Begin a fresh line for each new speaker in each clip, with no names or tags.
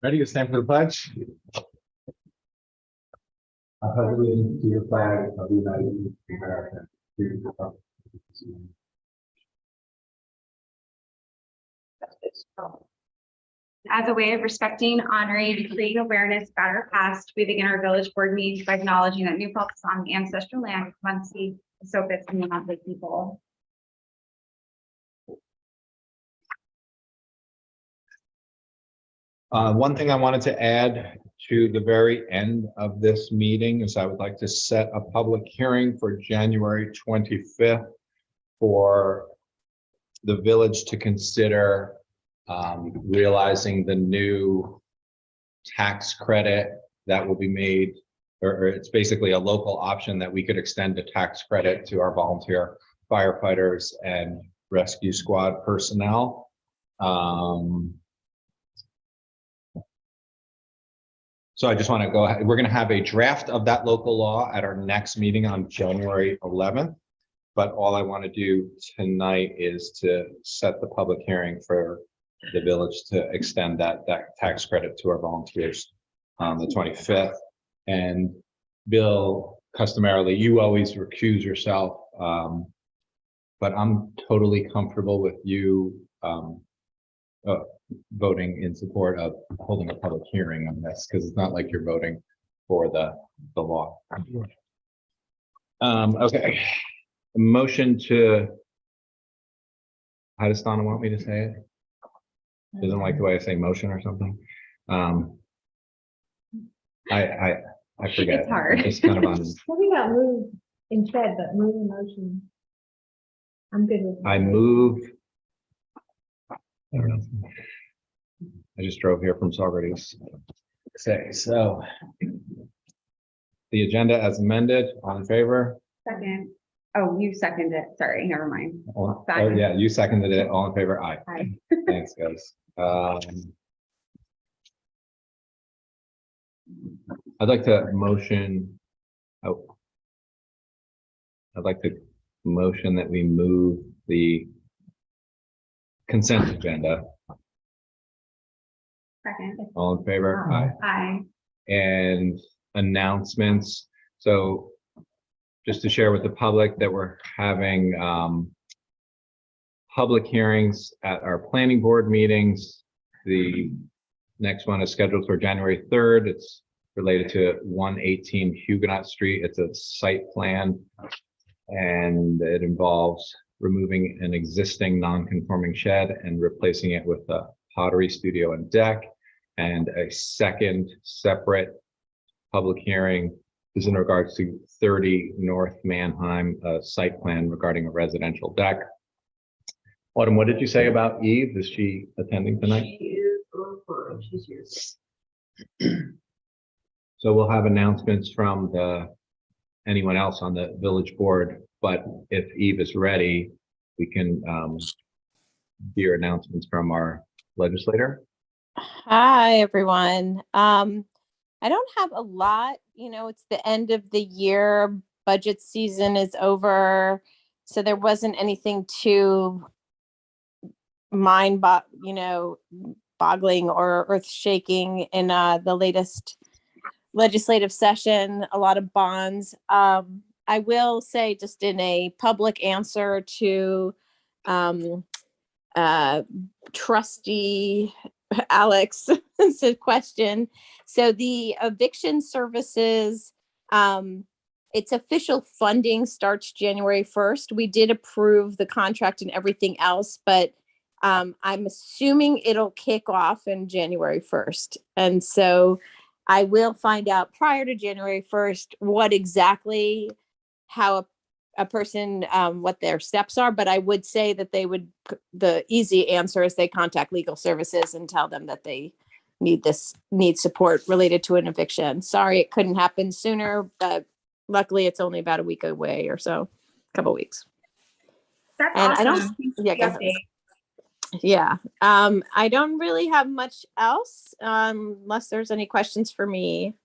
Ready to stand for the pledge?
I pledge allegiance to the flag of the United States of America, to the republic for which it stands.
As a way of respecting, honoring, and creating awareness about our past, we begin our village board meetings by acknowledging that New Paltz is on the ancestral land of Muncie, the Sopis, and the Montley people.
One thing I wanted to add to the very end of this meeting is I would like to set a public hearing for January 25th for the village to consider realizing the new tax credit that will be made, or it's basically a local option that we could extend the tax credit to our volunteer firefighters and rescue squad personnel. So I just want to go ahead. We're going to have a draft of that local law at our next meeting on January 11th. But all I want to do tonight is to set the public hearing for the village to extend that tax credit to our volunteers on the 25th. And Bill, customarily, you always recuse yourself, but I'm totally comfortable with you voting in support of holding a public hearing on this, because it's not like you're voting for the law. Okay, a motion to, how does Donna want me to say it? Doesn't like the way I say motion or something. I forget.
It's hard.
It's kind of on.
Something about move instead, but move in motion. I'm good with that.
I move. I don't know. I just drove here from Socrates. Say so. The agenda as amended, all in favor?
Second. Oh, you seconded it. Sorry, never mind.
Oh,
Second.
yeah, you seconded it. All in favor? Aye.
Aye.
Thanks, guys. I'd like to motion. Oh, I'd like to motion that we move the consent agenda.
Second.
All in favor?
Aye.
Aye.
And announcements. So just to share with the public that we're having public hearings at our planning board meetings. The next one is scheduled for January 3rd. It's related to 118 Huguenot Street. It's a site plan and it involves removing an existing non-conforming shed and replacing it with a pottery studio and deck. And a second separate public hearing is in regards to 30 North Manheim, site plan regarding a residential deck. Autumn, what did you say about Eve? Is she attending tonight?
She is on, she's here.
So we'll have announcements from anyone else on the village board, but if Eve is ready, we can hear announcements from our legislator.
Hi, everyone. I don't have a lot, it's the end of the year, budget season is over. So there wasn't anything too boggling or earth shaking in the latest legislative session, a lot of bonds. I will say, just in a public answer to trustee Alex's question. So the eviction services, its official funding starts January 1st. We did approve the contract and everything else, but I'm assuming it'll kick off in January 1st. And so I will find out prior to January 1st what exactly, how a person, what their steps are, but I would say that the easy answer is they contact legal services and tell them that they need support related to an eviction. Sorry, it couldn't happen sooner, but luckily it's only about a week away or so, a couple weeks.
That's
And
awesome.
I don't,
Thanks for
yeah,
the
go ahead.
update.
Yeah. I don't really have much else, unless there's any questions for me.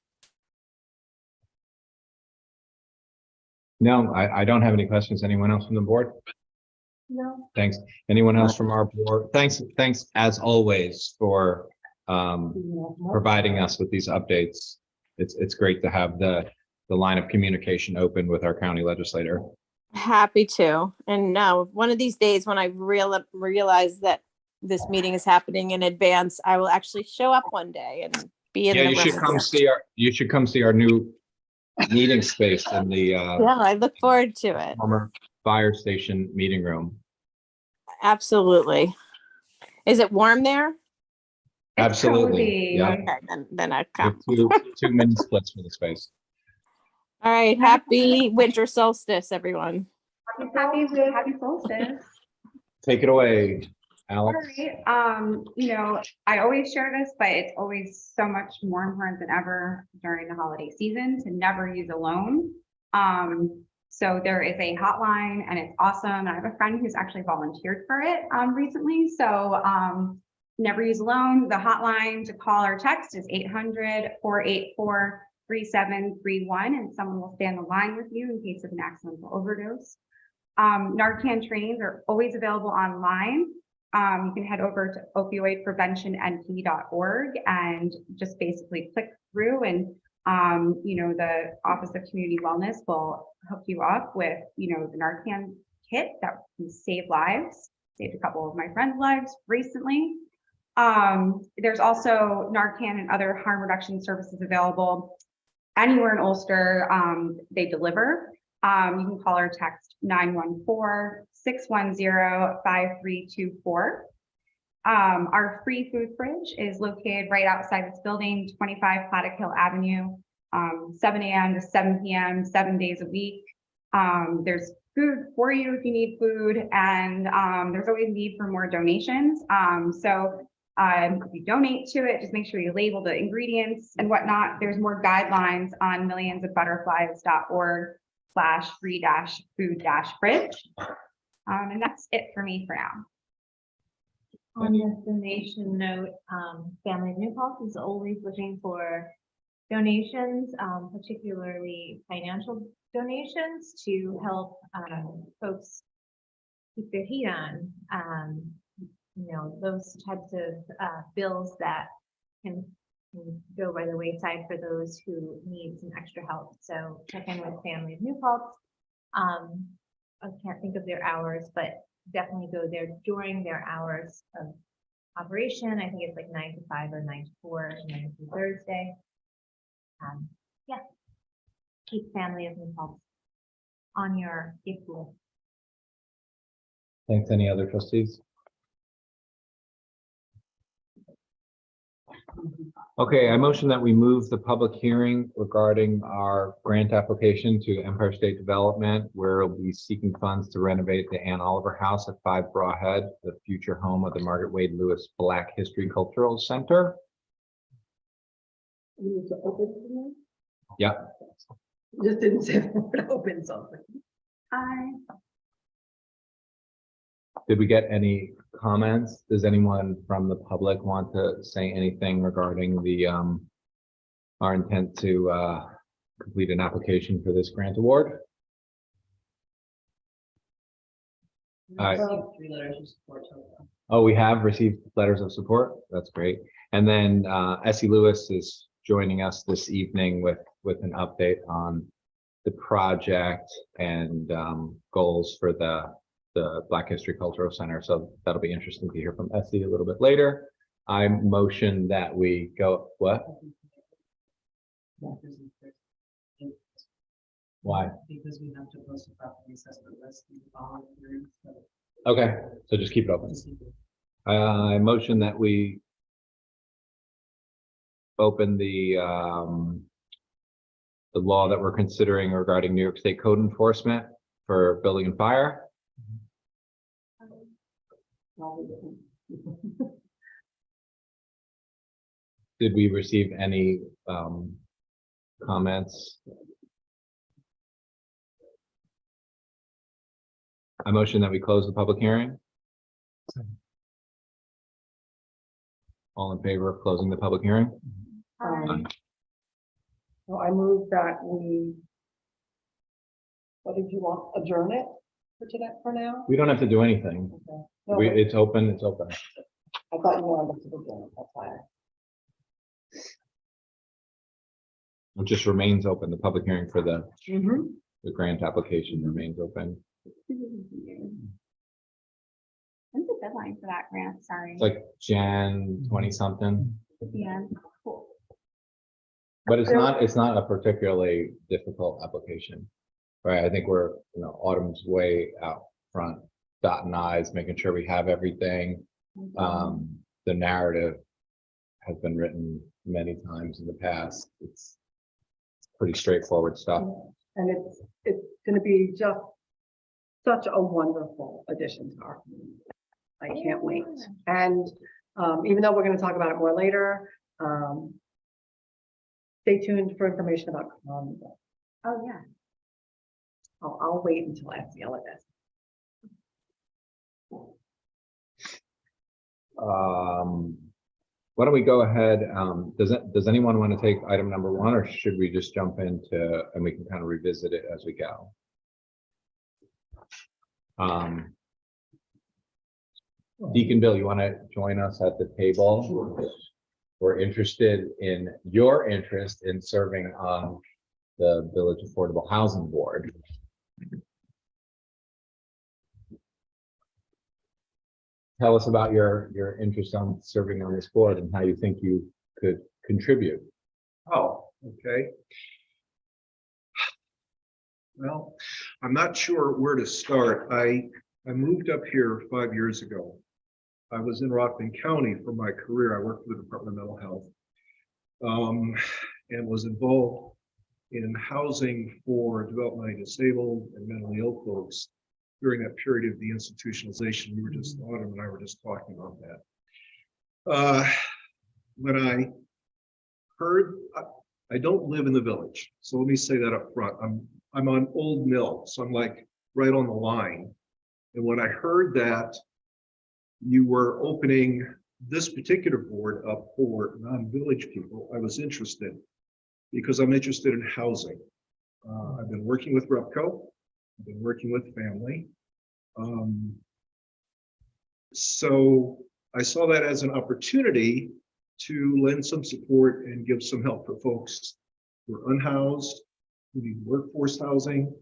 No, I don't have any questions. Anyone else from the board?
No.
Thanks. Anyone else from our board? Thanks as always for providing us with these updates. It's great to have the line of communication open with our county legislator.
Happy to. And now, one of these days when I realize that this meeting is happening in advance, I will actually show up one day and be in
Yeah,
the
you
room.
should come see our new meeting space in the
Yeah, I look forward to it.
former fire station meeting room.
Absolutely. Is it warm there?
It's
Absolutely.
cozy.
Yeah.
Okay, then I
We have
come.
two mini splits for the space.
All right. Happy winter solstice, everyone.
Happy solstice.
Take it away,
All
Alex.
right, I always share this, but it's always so much more important than ever during the holiday season to never use a loan. So there is a hotline and it's awesome. And I have a friend who's actually volunteered for it recently. So never use a loan. The hotline to call or text is 800-484-3731, and someone will stay on the line with you in case of an accidental overdose. Narcan trainings are always available online. You can head over to opioidpreventionnp.org and just basically click through, and the Office of Community Wellness will hook you up with the Narcan kit that can save lives. Saved a couple of my friends' lives recently. There's also Narcan and other harm reduction services available anywhere in Ulster. They deliver. You can call or text 914-610-5324. Our free food fridge is located right outside this building, 25 Paddock Hill Avenue, 7 a.m. to 7 p.m., 7 days a week. There's food for you if you need food, and there's always need for more donations. If you donate to it, just make sure you label the ingredients and whatnot. There's more guidelines on millionsofbutterflies.org/free-food-fridge. And that's it for me for now.
On this donation note, Family of New Paltz is always looking for donations, particularly financial donations to help folks keep their heat on. Those types of bills that can go by the wayside for those who need some extra help. So check in with Family of New Paltz. I can't think of their hours, but definitely go there during their hours of operation. I think it's like 9 to 5 or 9 to 4, Monday through Thursday. Yeah, keep Family of New Paltz on your gift list.
Thanks. Any other trustees? Okay, I motion that we move the public hearing regarding our grant application to Empire State Development, where we'll be seeking funds to renovate the Ann Oliver House at 5 Brawhead, the future home of the Margaret Wade Lewis Black History Cultural Center.
You need to open something?
Yeah.
Just didn't say the word open something.
Hi.
Did we get any comments? Does anyone from the public want to say anything regarding the our intent to complete an application for this grant award?
Three letters of support.
Oh, we have received letters of support. That's great. And then Essie Lewis is joining us this evening with an update on the project and goals for the Black History Cultural Center. So that'll be interesting to hear from Essie a little bit later. I motion that we go, what? Why?
Because we have to post a property assessment list in the following hearings.
Okay, so just keep it open. I motion that we open the law that we're considering regarding New York State code enforcement for building and fire. Did we receive any comments? I motion that we close the public hearing. All in favor of closing the public hearing?
So I move that we, what did you want, adjourn it? for today, for now?
We don't have to do anything.
Okay. No,
We,
but
it's open, it's open.
I thought you wanted us to begin, that's why.
It just remains open. The public hearing for the
Mm-hmm.
grant application remains open.
When's the deadline for that grant? Sorry.
It's like Jan 20 something,
At the end. Cool.
but it's not a particularly difficult application. Right, I think we're, Autumn's way out front, dotting i's, making sure we have everything. The narrative has been written many times in the past. It's pretty straightforward stuff.
And it's gonna be just such a wonderful addition to our community. I can't wait. And even though we're gonna talk about it more later, stay tuned for information about.
Oh, yeah.
I'll wait until I see all of this.
Why don't we go ahead? Does anyone want to take item number 1, or should we just jump into and we can kind of revisit it as we go? Deacon Bill, you want to join us at the table? We're interested in your interest in serving on the Village Affordable Housing Board. Tell us about your interest on serving on this board and how you think you could contribute.
Oh, okay. Well, I'm not sure where to start. I moved up here 5 years ago. I was in Rockland County for my career. I worked for the Department of Mental Health and was involved in housing for developmentally disabled and mentally ill folks during that period of the institutionalization. Autumn and I were just talking about that. When I heard, I don't live in the village, so let me say that up front. I'm on Old Mill, so I'm like right on the line. And when I heard that you were opening this particular board up for non-village people, I was interested because I'm interested in housing. I've been working with REPCO. I've been working with family. So I saw that as an opportunity to lend some support and give some help for folks who are unhoused, who need workforce housing,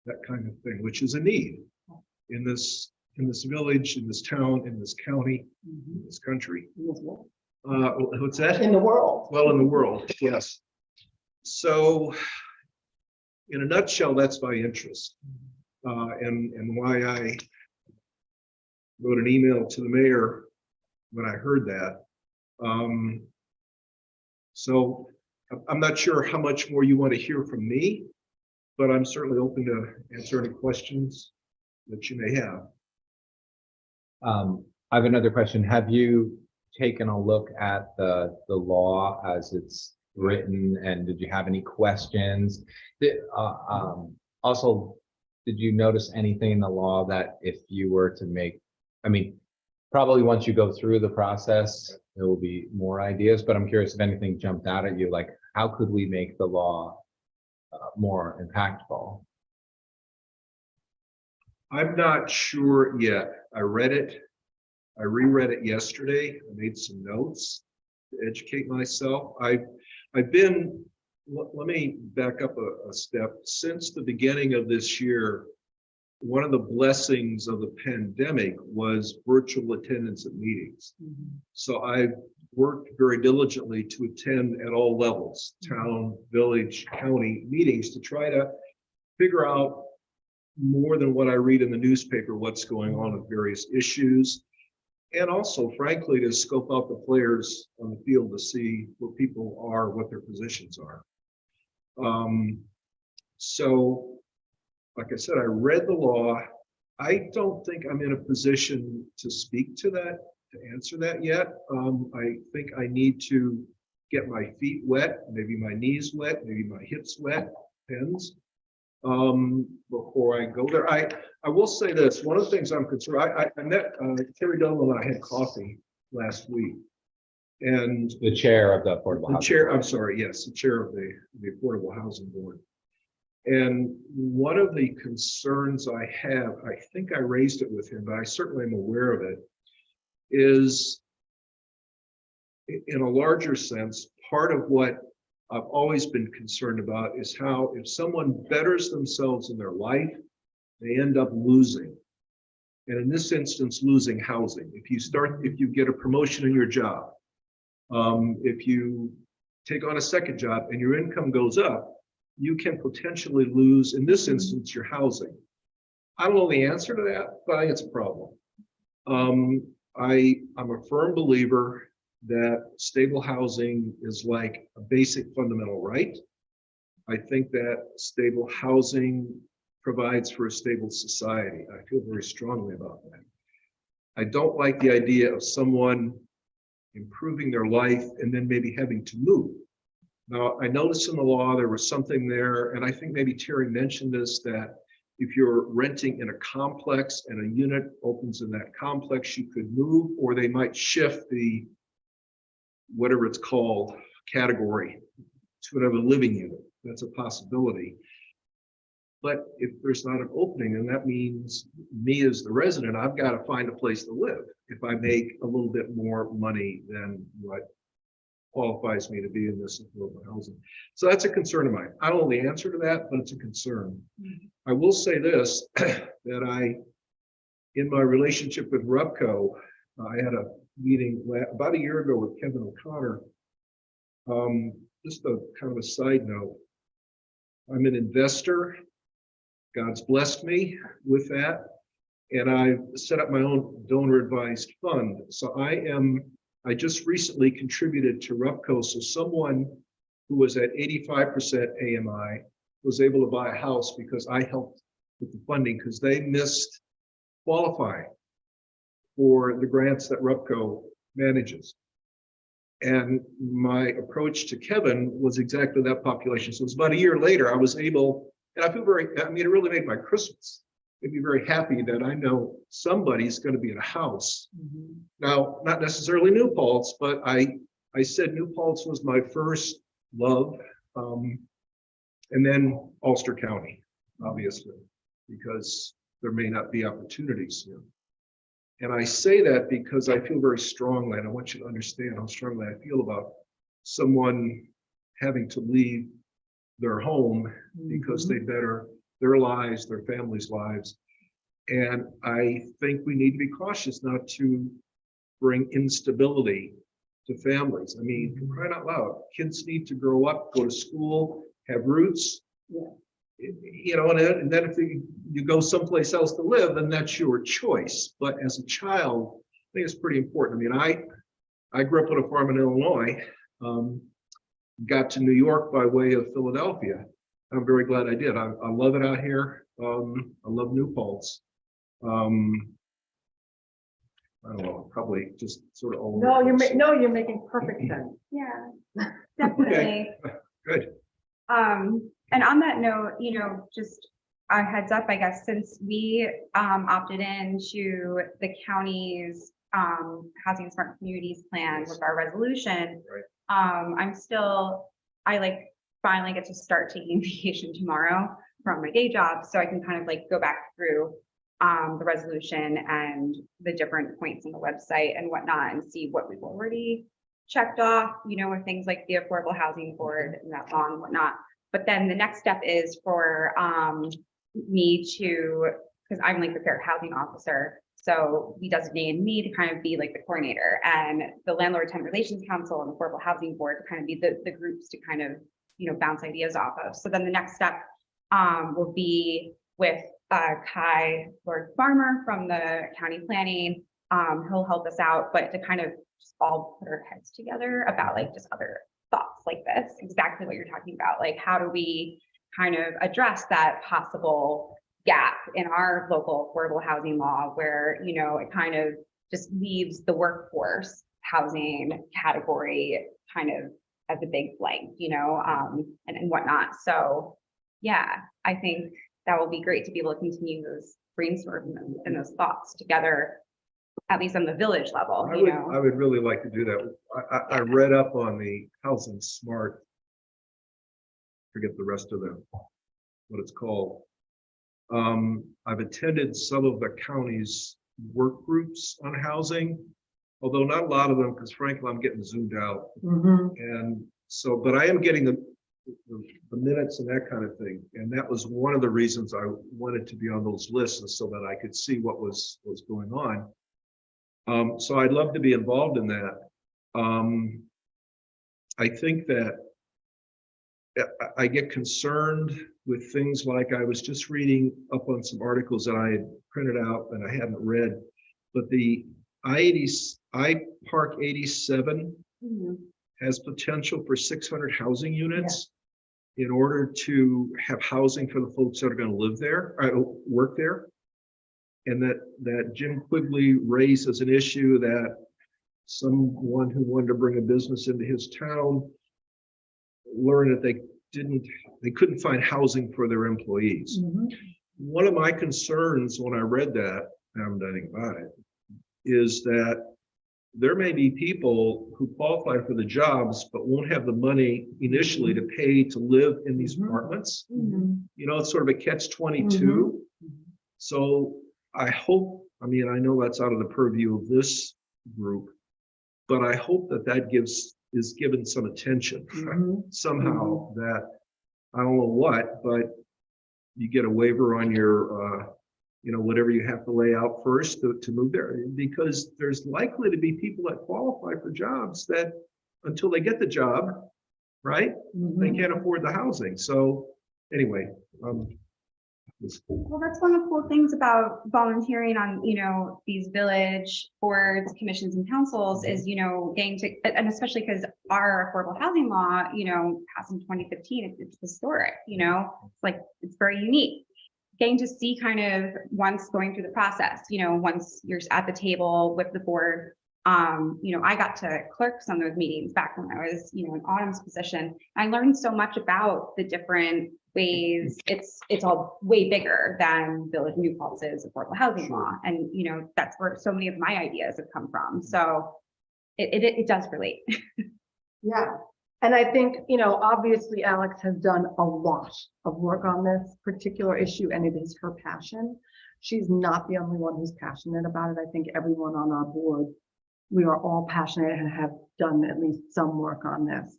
that kind of thing, which is a need in this village, in this town, in this county, in this country. What's that?
In the world.
Well, in the world, yes. So in a nutshell, that's my interest. And why I wrote an email to the mayor when I heard that. So I'm not sure how much more you want to hear from me, but I'm certainly open to answer any questions that you may have.
I have another question. Have you taken a look at the law as it's written, and did you have any questions? Also, did you notice anything in the law that if you were to make, I mean, probably once you go through the process, there will be more ideas, but I'm curious if anything jumped out at you, like how could we make the law more impactful?
I'm not sure yet. I read it. I reread it yesterday. I made some notes to educate myself. I've been, let me back up a step. Since the beginning of this year, one of the blessings of the pandemic was virtual attendance at meetings. So I've worked very diligently to attend at all levels, town, village, county meetings, to try to figure out more than what I read in the newspaper, what's going on with various issues. And also, frankly, to scope out the players on the field to see where people are, what their positions are. So, like I said, I read the law. I don't think I'm in a position to speak to that, to answer that yet. I think I need to get my feet wet, maybe my knees wet, maybe my hips wet, depends, before I go there. I will say this, one of the things I'm concerned, I met Terry Dolan and I had coffee last week. And
The chair of the Affordable
the
Housing
chair,
Board.
I'm sorry, yes, the chair of the Affordable Housing Board. And one of the concerns I have, I think I raised it with him, but I certainly am aware of it, is in a larger sense, part of what I've always been concerned about is how if someone betters themselves in their life, they end up losing. And in this instance, losing housing. If you get a promotion in your job, if you take on a second job and your income goes up, you can potentially lose, in this instance, your housing. I don't know the answer to that, but I think it's a problem. I'm a firm believer that stable housing is like a basic fundamental right. I think that stable housing provides for a stable society. I feel very strongly about that. I don't like the idea of someone improving their life and then maybe having to move. Now, I noticed in the law there was something there, and I think maybe Terry mentioned this, that if you're renting in a complex and a unit opens in that complex, you could move, or they might shift the, whatever it's called, category to another living unit. That's a possibility. But if there's not an opening, then that means me as the resident, I've got to find a place to live if I make a little bit more money than what qualifies me to be in this affordable housing. So that's a concern of mine. I don't know the answer to that, but it's a concern. I will say this, that in my relationship with Rupco, I had a meeting about a year ago with Kevin O'Connor. Just a kind of a side note, I'm an investor. God's blessed me with that. And I've set up my own donor advised fund. So I just recently contributed to Rupco. So someone who was at 85% AMI was able to buy a house because I helped with the funding, because they missed qualifying for the grants that Rupco manages. And my approach to Kevin was exactly that population. So it was about a year later, I was able, and I feel it really made my Christmas. I'd be very happy that I know somebody's going to be in a house. Now, not necessarily New Paltz, but I said New Paltz was my first love. And then Ulster County, obviously, because there may not be opportunities here. And I say that because I feel very strongly, and I want you to understand how strongly I feel about someone having to leave their home because they better their lives, their families' lives. And I think we need to be cautious not to bring instability to families. I mean, for crying out loud, kids need to grow up, go to school, have roots. You know, and then if you go someplace else to live, then that's your choice. But as a child, I think it's pretty important. I mean, I grew up on a farm in Illinois, got to New York by way of Philadelphia. I'm very glad I did. I love it out here. I love New Paltz. I don't know, probably just sort of all.
No, you're making perfect sense.
Yeah, definitely.
Good.
And on that note, just a heads up, I guess, since we opted into the county's Housing Smart Communities plan with our resolution, right. I finally get to start taking vacation tomorrow from my day job, so I can kind of go back through the resolution and the different points on the website and whatnot and see what we've already checked off, with things like the Affordable Housing Board and that law and whatnot. But then the next step is for me to, because I'm the fair housing officer, so he designated me to kind of be the coordinator, and the Landlord Tenant Relations Council and Affordable Housing Board to kind of be the groups to kind of bounce ideas off of. So then the next step will be with Kai Lord Farmer from the county planning. He'll help us out, but to kind of just all put our heads together about just other thoughts like this, exactly what you're talking about. How do we kind of address that possible gap in our local affordable housing law where, it kind of just leaves the workforce housing category kind of as a big blank, and whatnot. So yeah, I think that will be great to be able to continue those brainstorms and those thoughts together, at least on the village level.
I would really like to do that. I read up on the Housing Smart. Forget the rest of the what it's called. I've attended some of the county's work groups on housing, although not a lot of them, because frankly, I'm getting zoomed out. And so, but I am getting the minutes and that kind of thing. And that was one of the reasons I wanted to be on those lists, so that I could see what was going on. So I'd love to be involved in that. I think that I get concerned with things like, I was just reading up on some articles that I had printed out and I hadn't read, but the I Park 87 has potential for 600 housing units in order to have housing for the folks that are going to live there, work there. And that Jim Quigley raised as an issue, that someone who wanted to bring a business into his town learned that they couldn't find housing for their employees. One of my concerns when I read that, I haven't done anything about it, is that there may be people who qualify for the jobs but won't have the money initially to pay to live in these apartments. You know, it's sort of a catch-22. So I hope, I mean, I know that's out of the purview of this group, but I hope that is given some attention somehow, that I don't know what, but you get a waiver on your, you know, whatever you have to lay out first to move there, because there's likely to be people that qualify for jobs that until they get the job, right, they can't afford the housing. So anyway,
Well, that's one of the cool things about volunteering on, you know, these village boards, commissions and councils is, you know, getting to, and especially because our affordable housing law, you know, passed in 2015, it's historic, you know, it's like, it's very unique. Getting to see kind of once going through the process, you know, once you're at the table with the board, you know, I got to clerk some of those meetings back when I was, you know, in Autumn's position. I learned so much about the different ways. It's all way bigger than Village of New Paltz's affordable housing law. And, you know, that's where so many of my ideas have come from. So it does relate.
Yeah. And I think, you know, obviously Alex has done a lot of work on this particular issue, and it is her passion. She's not the only one who's passionate about it. I think everyone on our board, we are all passionate and have done at least some work on this.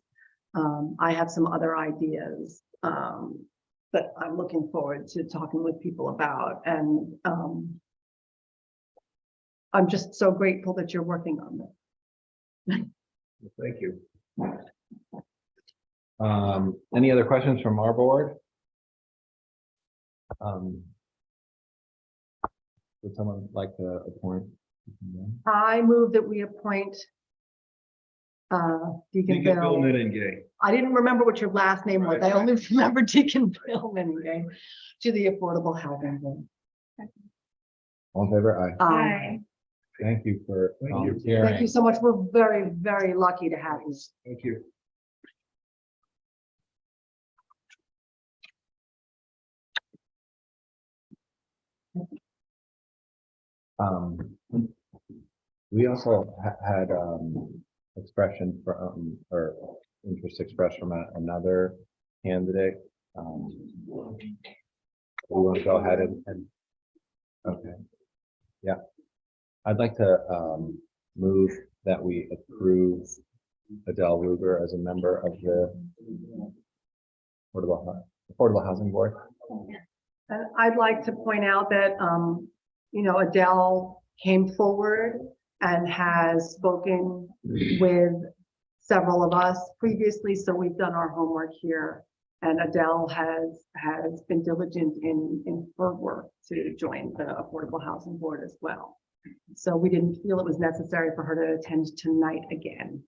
I have some other ideas that I'm looking forward to talking with people about. And I'm just so grateful that you're working on this.
thank you.
Any other questions from our board? Would someone like to appoint?
I move that we appoint Deacon
Bill
Bill.
Meningay.
I didn't remember what your last name was. I only remember Deacon Bill Meningay to the Affordable Housing Board.
All in favor? Aye.
Hi.
Thank you for
Thank you.
volunteering.
Thank you so much. We're very, very lucky to have you.
Thank you.
We also had expression from, or interest expressed from another candidate. We want to go ahead and okay. Yeah. I'd like to move that we approve Adele Ruger as a member of the Affordable Housing Board.
And I'd like to point out that, you know, Adele came forward and has spoken with several of us previously. So we've done our homework here, and Adele has been diligent in her work to join the Affordable Housing Board as well. So we didn't feel it was necessary for her to attend tonight again.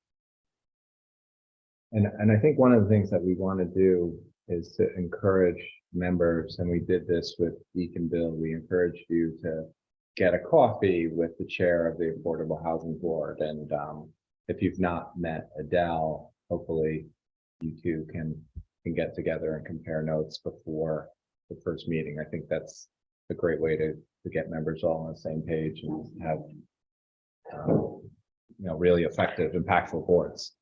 And I think one of the things that we want to do is to encourage members, and we did this with Deacon Bill. We encouraged you to get a coffee with the chair of the Affordable Housing Board. And if you've not met Adele, hopefully you two can get together and compare notes before the first meeting. I think that's a great way to get members all on the same page and have you know, really effective, impactful boards.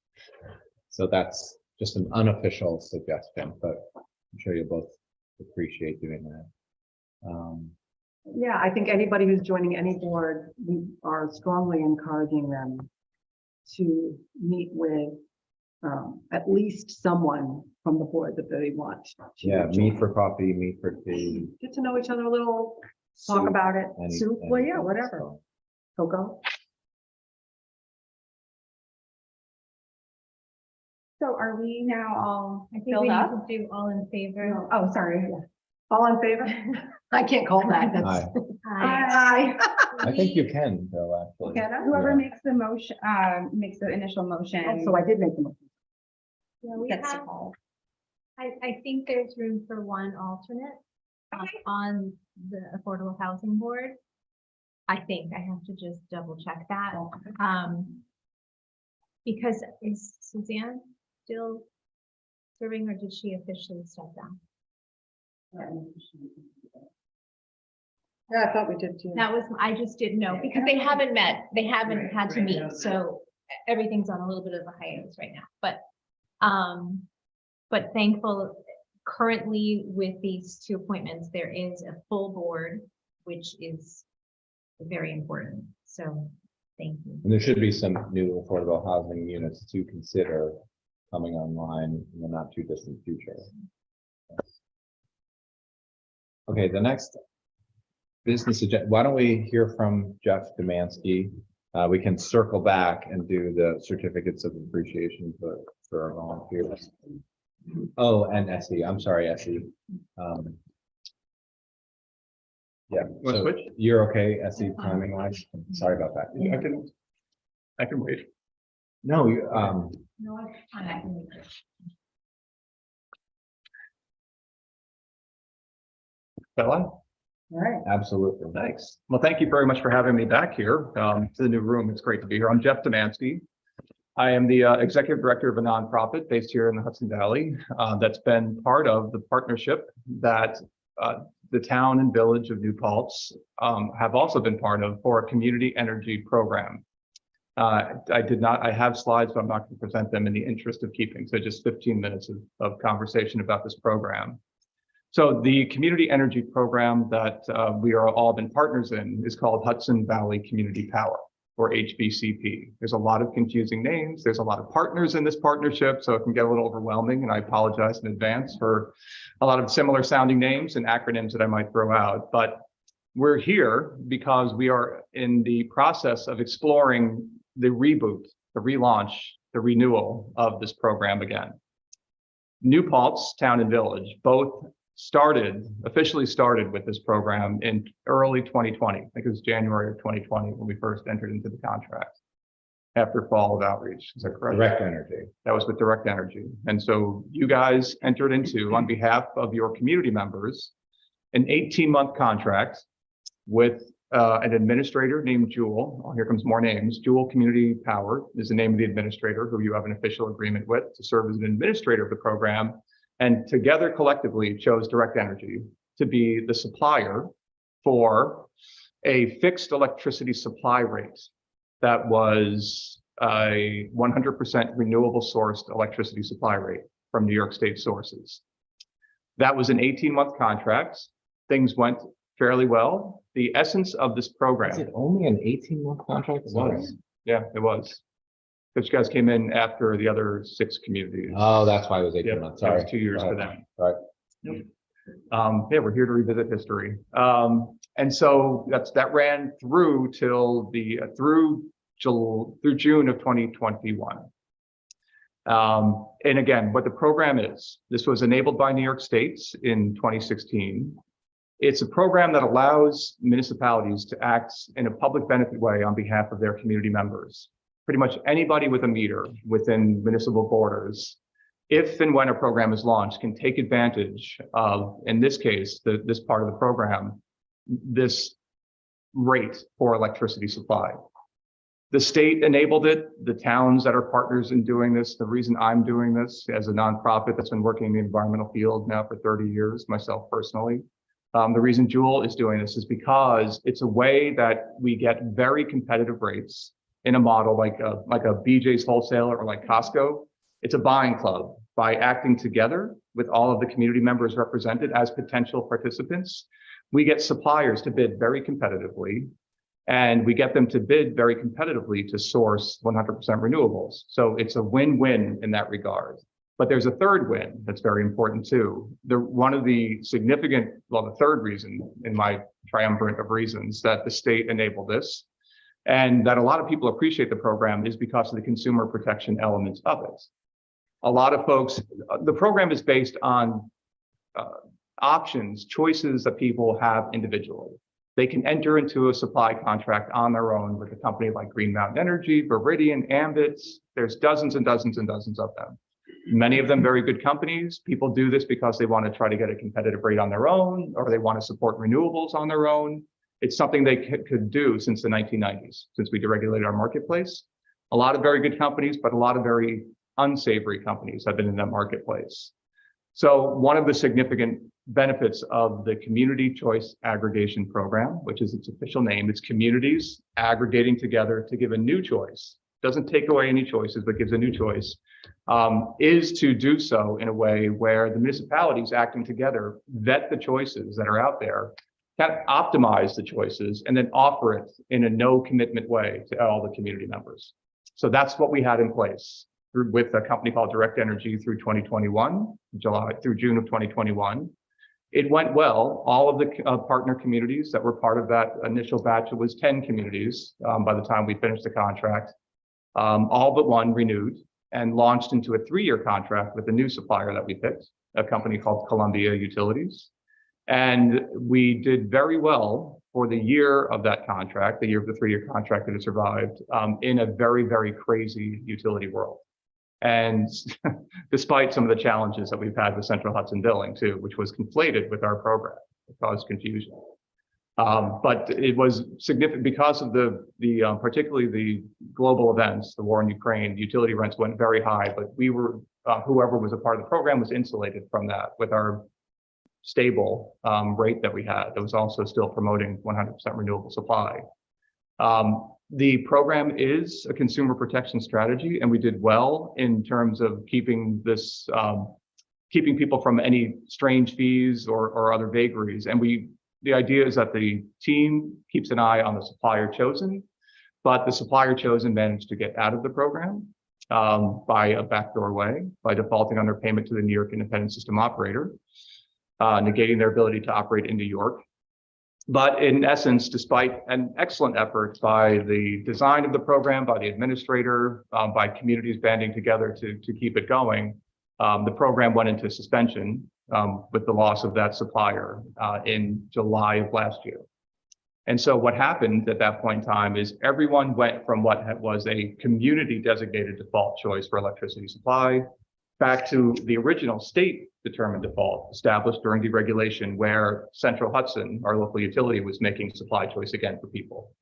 So that's just an unofficial suggestion, but I'm sure you'll both appreciate doing that.
Yeah, I think anybody who's joining any board, we are strongly encouraging them to meet with at least someone from the board that they want. to
Yeah,
join.
meet for coffee, meet for tea.
Get to know each other a little, talk
soup,
about it,
any-
soup, well, yeah,
anything,
whatever.
so.
Cocoa.
So are we now all
I think we
filled
need
up?
to do all in favor.
Oh, sorry.
All in favor? I can't call that. That's.
Aye.
Aye.
Aye.
I think you can, though, actually.
Can I?
Whoever
Yeah.
makes the motion, makes the initial motion.
Oh, so I did make the motion.
Yeah, we
Gets to
have,
call.
I think there's room for one alternate on the Affordable Housing Board. I think I have to just double check that. Because is Suzanne still serving or did she officially step down?
Yeah, I thought we did too.
That was, I just didn't know because they haven't met, they haven't had to meet, so everything's on a little bit of a hiatus right now, but thankful currently with these two appointments, there is a full board, which is very important. So thank you.
And there should be some new affordable housing units to consider coming online in the not too distant future. Okay, the next business agenda, why don't we hear from Jeff Demansky? We can circle back and do the certificates of appreciation for our volunteers. Oh, and Essie, I'm sorry, Essie. Yeah,
Wanna
so
switch?
you're okay, Essie, timing wise? Sorry about that.
I can wait.
No, you,
No, it's fine, I can make it.
Bella?
All right.
absolutely.
Thanks. Well, thank you very much for having me back here to the new room. It's great to be here. I'm Jeff Demansky. I am the executive director of a nonprofit based here in the Hudson Valley that's been part of the partnership that the town and village of New Paltz have also been part of for a community energy program. I have slides, but I'm not going to present them in the interest of keeping. So just 15 minutes of conversation about this program. So the community energy program that we are all been partners in is called Hudson Valley Community Power, or HVCP. There's a lot of confusing names. There's a lot of partners in this partnership, so it can get a little overwhelming, and I apologize in advance for a lot of similar sounding names and acronyms that I might throw out. But we're here because we are in the process of exploring the reboot, the relaunch, the renewal of this program again. New Paltz, Town and Village, both officially started with this program in early 2020. I think it was January of 2020 when we first entered into the contract after fall of outreach. Is that correct?
Direct energy.
That was with Direct Energy. And so you guys entered into, on behalf of your community members, an 18-month contract with an administrator named Jewel. Oh, here comes more names. Jewel Community Power is the name of the administrator who you have an official agreement with to serve as an administrator of the program. And together collectively chose Direct Energy to be the supplier for a fixed electricity supply rate that was a 100% renewable sourced electricity supply rate from New York State sources. That was an 18-month contract. Things went fairly well. The essence of this program.
Is it only an 18-month contract?
It was. Yeah, it was. Because you guys came in after the other 6 communities.
Oh, that's why it was 18
Yep,
months.
it was
Sorry.
2 years
Go
for
ahead.
them.
Right.
Yeah, we're here to revisit history. And so that ran through till through June of 2021. And again, what the program is, this was enabled by New York State in 2016. It's a program that allows municipalities to act in a public benefit way on behalf of their community members. Pretty much anybody with a meter within municipal borders, if and when a program is launched, can take advantage of, in this case, this part of the program, this rate for electricity supply. The state enabled it. The towns that are partners in doing this, the reason I'm doing this as a nonprofit that's been working in the environmental field now for 30 years, myself personally, the reason Jewel is doing this is because it's a way that we get very competitive rates in a model like a BJ's wholesaler or like Costco. It's a buying club by acting together with all of the community members represented as potential participants, we get suppliers to bid very competitively, and we get them to bid very competitively to source 100% renewables. So it's a win-win in that regard. But there's a third win that's very important too. One of the significant, well, the third reason in my triumvirate of reasons that the state enabled this, and that a lot of people appreciate the program, is because of the consumer protection elements of it. A lot of folks, the program is based on options, choices that people have individually. They can enter into a supply contract on their own with a company like Green Mountain Energy, Viridian, Ambit. There's dozens and dozens and dozens of them. Many of them very good companies. People do this because they want to try to get a competitive rate on their own, or they want to support renewables on their own. It's something they could do since the 1990s, since we deregulated our marketplace. A lot of very good companies, but a lot of very unsavory companies have been in that marketplace. So one of the significant benefits of the Community Choice Aggregation Program, which is its official name, it's communities aggregating together to give a new choice. Doesn't take away any choices, but gives a new choice, is to do so in a way where the municipalities acting together vet the choices that are out there, kind of optimize the choices, and then offer it in a no commitment way to all the community members. So that's what we had in place with a company called Direct Energy through 2021, July through June of 2021. It went well. All of the partner communities that were part of that initial batch, it was 10 communities by the time we finished the contract, all but one renewed and launched into a 3-year contract with a new supplier that we picked, a company called Columbia Utilities. And we did very well for the year of that contract, the year of the 3-year contract that it survived, in a very, very crazy utility world. And despite some of the challenges that we've had with Central Hudson billing too, which was conflated with our program, it caused confusion. But it was significant because of particularly the global events, the war in Ukraine. Utility rents went very high, but we were, whoever was a part of the program was insulated from that with our stable rate that we had that was also still promoting 100% renewable supply. The program is a consumer protection strategy, and we did well in terms of keeping this, keeping people from any strange fees or other vagaries. And the idea is that the team keeps an eye on the supplier chosen, but the supplier chosen managed to get out of the program by a backdoor way, by defaulting on their payment to the New York Independent System Operator, negating their ability to operate in New York. But in essence, despite an excellent effort by the design of the program, by the administrator, by communities banding together to keep it going, the program went into suspension with the loss of that supplier in July of last year. And so what happened at that point in time is everyone went from what was a community designated default choice for electricity supply back to the original state determined default established during deregulation, where Central Hudson, our local utility, was making supply choice again for people.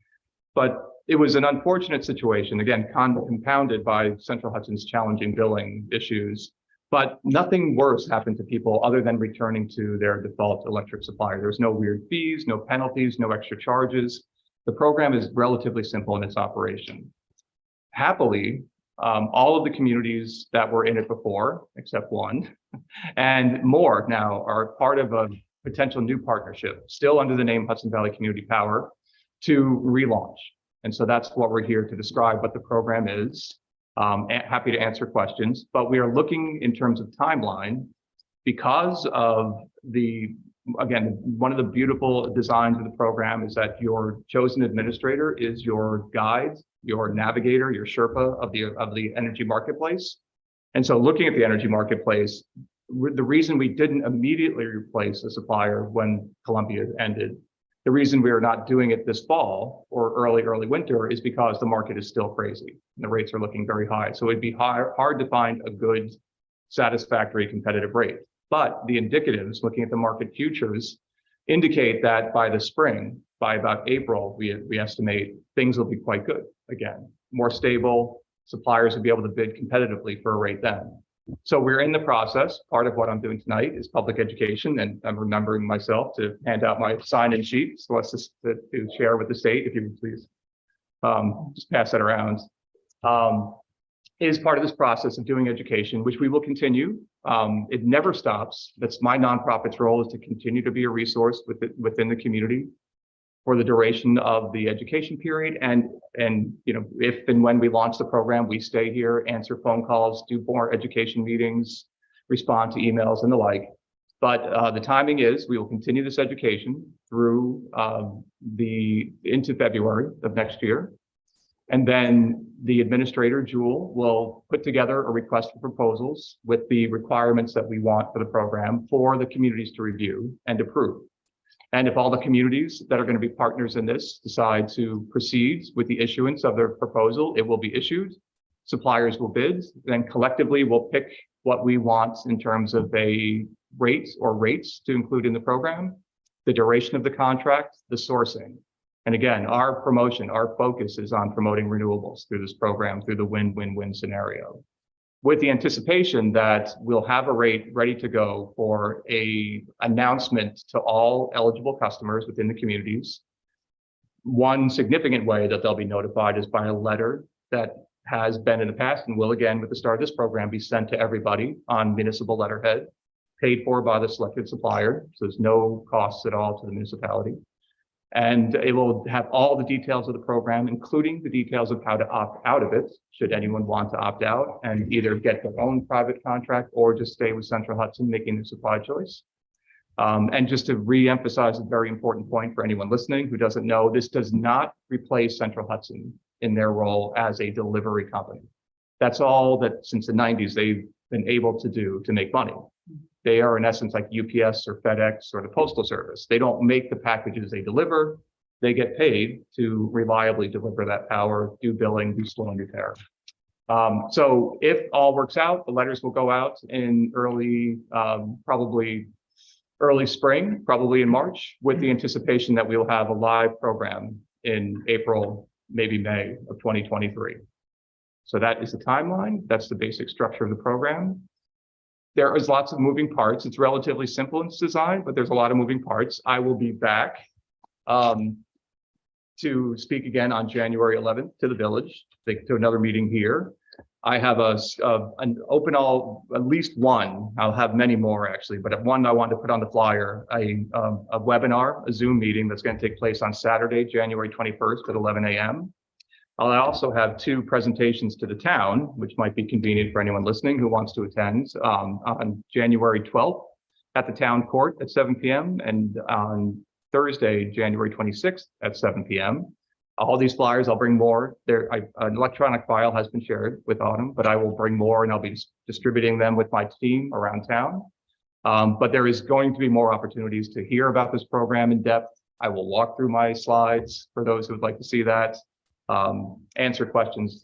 But it was an unfortunate situation, again, compounded by Central Hudson's challenging billing issues. But nothing worse happened to people other than returning to their default electric supplier. There's no weird fees, no penalties, no extra charges. The program is relatively simple in its operation. Happily, all of the communities that were in it before, except one, and more now, are part of a potential new partnership, still under the name Hudson Valley Community Power, to relaunch. And so that's what we're here to describe what the program is. Happy to answer questions, but we are looking in terms of timeline because of again, one of the beautiful designs of the program is that your chosen administrator is your guide, your navigator, your Sherpa of the energy marketplace. And so looking at the energy marketplace, the reason we didn't immediately replace a supplier when Columbia ended, the reason we are not doing it this fall or early winter is because the market is still crazy and the rates are looking very high. So it'd be hard to find a good, satisfactory, competitive rate. But the indicatives, looking at the market futures, indicate that by the spring, by about April, we estimate things will be quite good again, more stable. Suppliers will be able to bid competitively for a rate then. So we're in the process. Part of what I'm doing tonight is public education, and I'm remembering myself to hand out my sign-in sheet. So let's just to share with the state, if you would please just pass that around. is part of this process of doing education, which we will continue. It never stops. That's my nonprofit's role, is to continue to be a resource within the community for the duration of the education period. And if and when we launch the program, we stay here, answer phone calls, do more education meetings, respond to emails and the like. But the timing is we will continue this education through into February of next year. And then the administrator, Jewel, will put together a request for proposals with the requirements that we want for the program for the communities to review and approve. And if all the communities that are going to be partners in this decide to proceed with the issuance of their proposal, it will be issued. Suppliers will bid, then collectively we'll pick what we want in terms of a rate or rates to include in the program, the duration of the contract, the sourcing. And again, our focus is on promoting renewables through this program, through the win-win-win scenario, with the anticipation that we'll have a rate ready to go for a announcement to all eligible customers within the communities. One significant way that they'll be notified is by a letter that has been in the past and will again with the start of this program be sent to everybody on municipal letterhead, paid for by the selected supplier. So there's no costs at all to the municipality. And it will have all the details of the program, including the details of how to opt out of it, should anyone want to opt out and either get their own private contract or just stay with Central Hudson, making their supply choice. And just to re-emphasize a very important point for anyone listening who doesn't know, this does not replace Central Hudson in their role as a delivery company. That's all that since the 90s they've been able to do to make money. They are in essence like UPS or FedEx or the Postal Service. They don't make the packages they deliver. They get paid to reliably deliver that power, do billing, do slow and repair. So if all works out, the letters will go out in probably early spring, probably in March, with the anticipation that we will have a live program in April, maybe May of 2023. So that is the timeline. That's the basic structure of the program. There is lots of moving parts. It's relatively simple in its design, but there's a lot of moving parts. I will be back to speak again on January 11th to the village, to another meeting here. I have an open at least one. I'll have many more actually, but one I want to put on the flyer, a webinar, a Zoom meeting that's going to take place on Saturday, January 21st at 11 a.m. I'll also have two presentations to the town, which might be convenient for anyone listening who wants to attend, on January 12th at the town court at 7 p.m. and on Thursday, January 26th at 7 p.m. All these flyers, I'll bring more. An electronic file has been shared with Autumn, but I will bring more and I'll be distributing them with my team around town. But there is going to be more opportunities to hear about this program in depth. I will walk through my slides for those who would like to see that. Answer questions,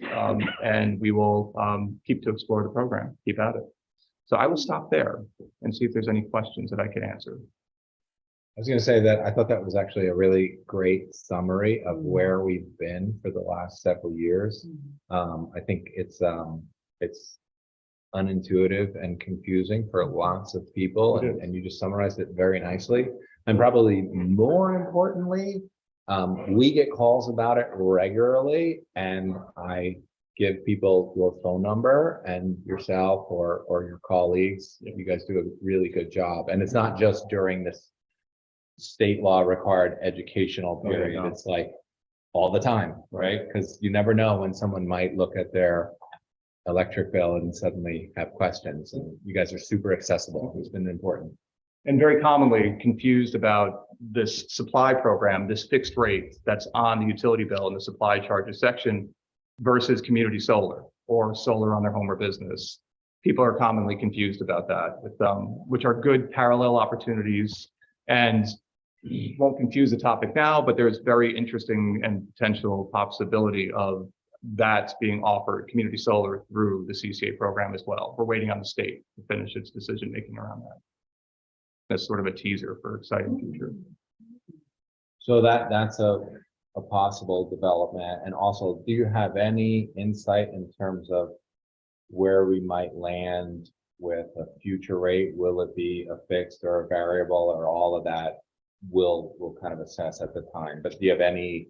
and we will keep to explore the program, keep at it. So I will stop there and see if there's any questions that I can answer.
I was going to say that I thought that was actually a really great summary of where we've been for the last several years. I think it's unintuitive and confusing for lots of people, and you just summarized it very nicely. And probably more importantly, we get calls about it regularly, and I give people your phone number and yourself or your colleagues. You guys do a really good job. And it's not just during this state law required educational period. It's like all the time, right? Because you never know when someone might look at their electric bill and suddenly have questions. And you guys are super accessible. It's been important.
And very commonly confused about this supply program, this fixed rate that's on the utility bill in the supply charges section versus community solar or solar on their home or business. People are commonly confused about that, which are good parallel opportunities, and won't confuse the topic now, but there's very interesting and potential possibility of that being offered, community solar, through the CCA program as well. We're waiting on the state to finish its decision making around that. That's sort of a teaser for exciting future.
So that's a possible development. And also, do you have any insight in terms of where we might land with a future rate? Will it be a fixed or a variable, or all of that we'll kind of assess at the time? But do you have any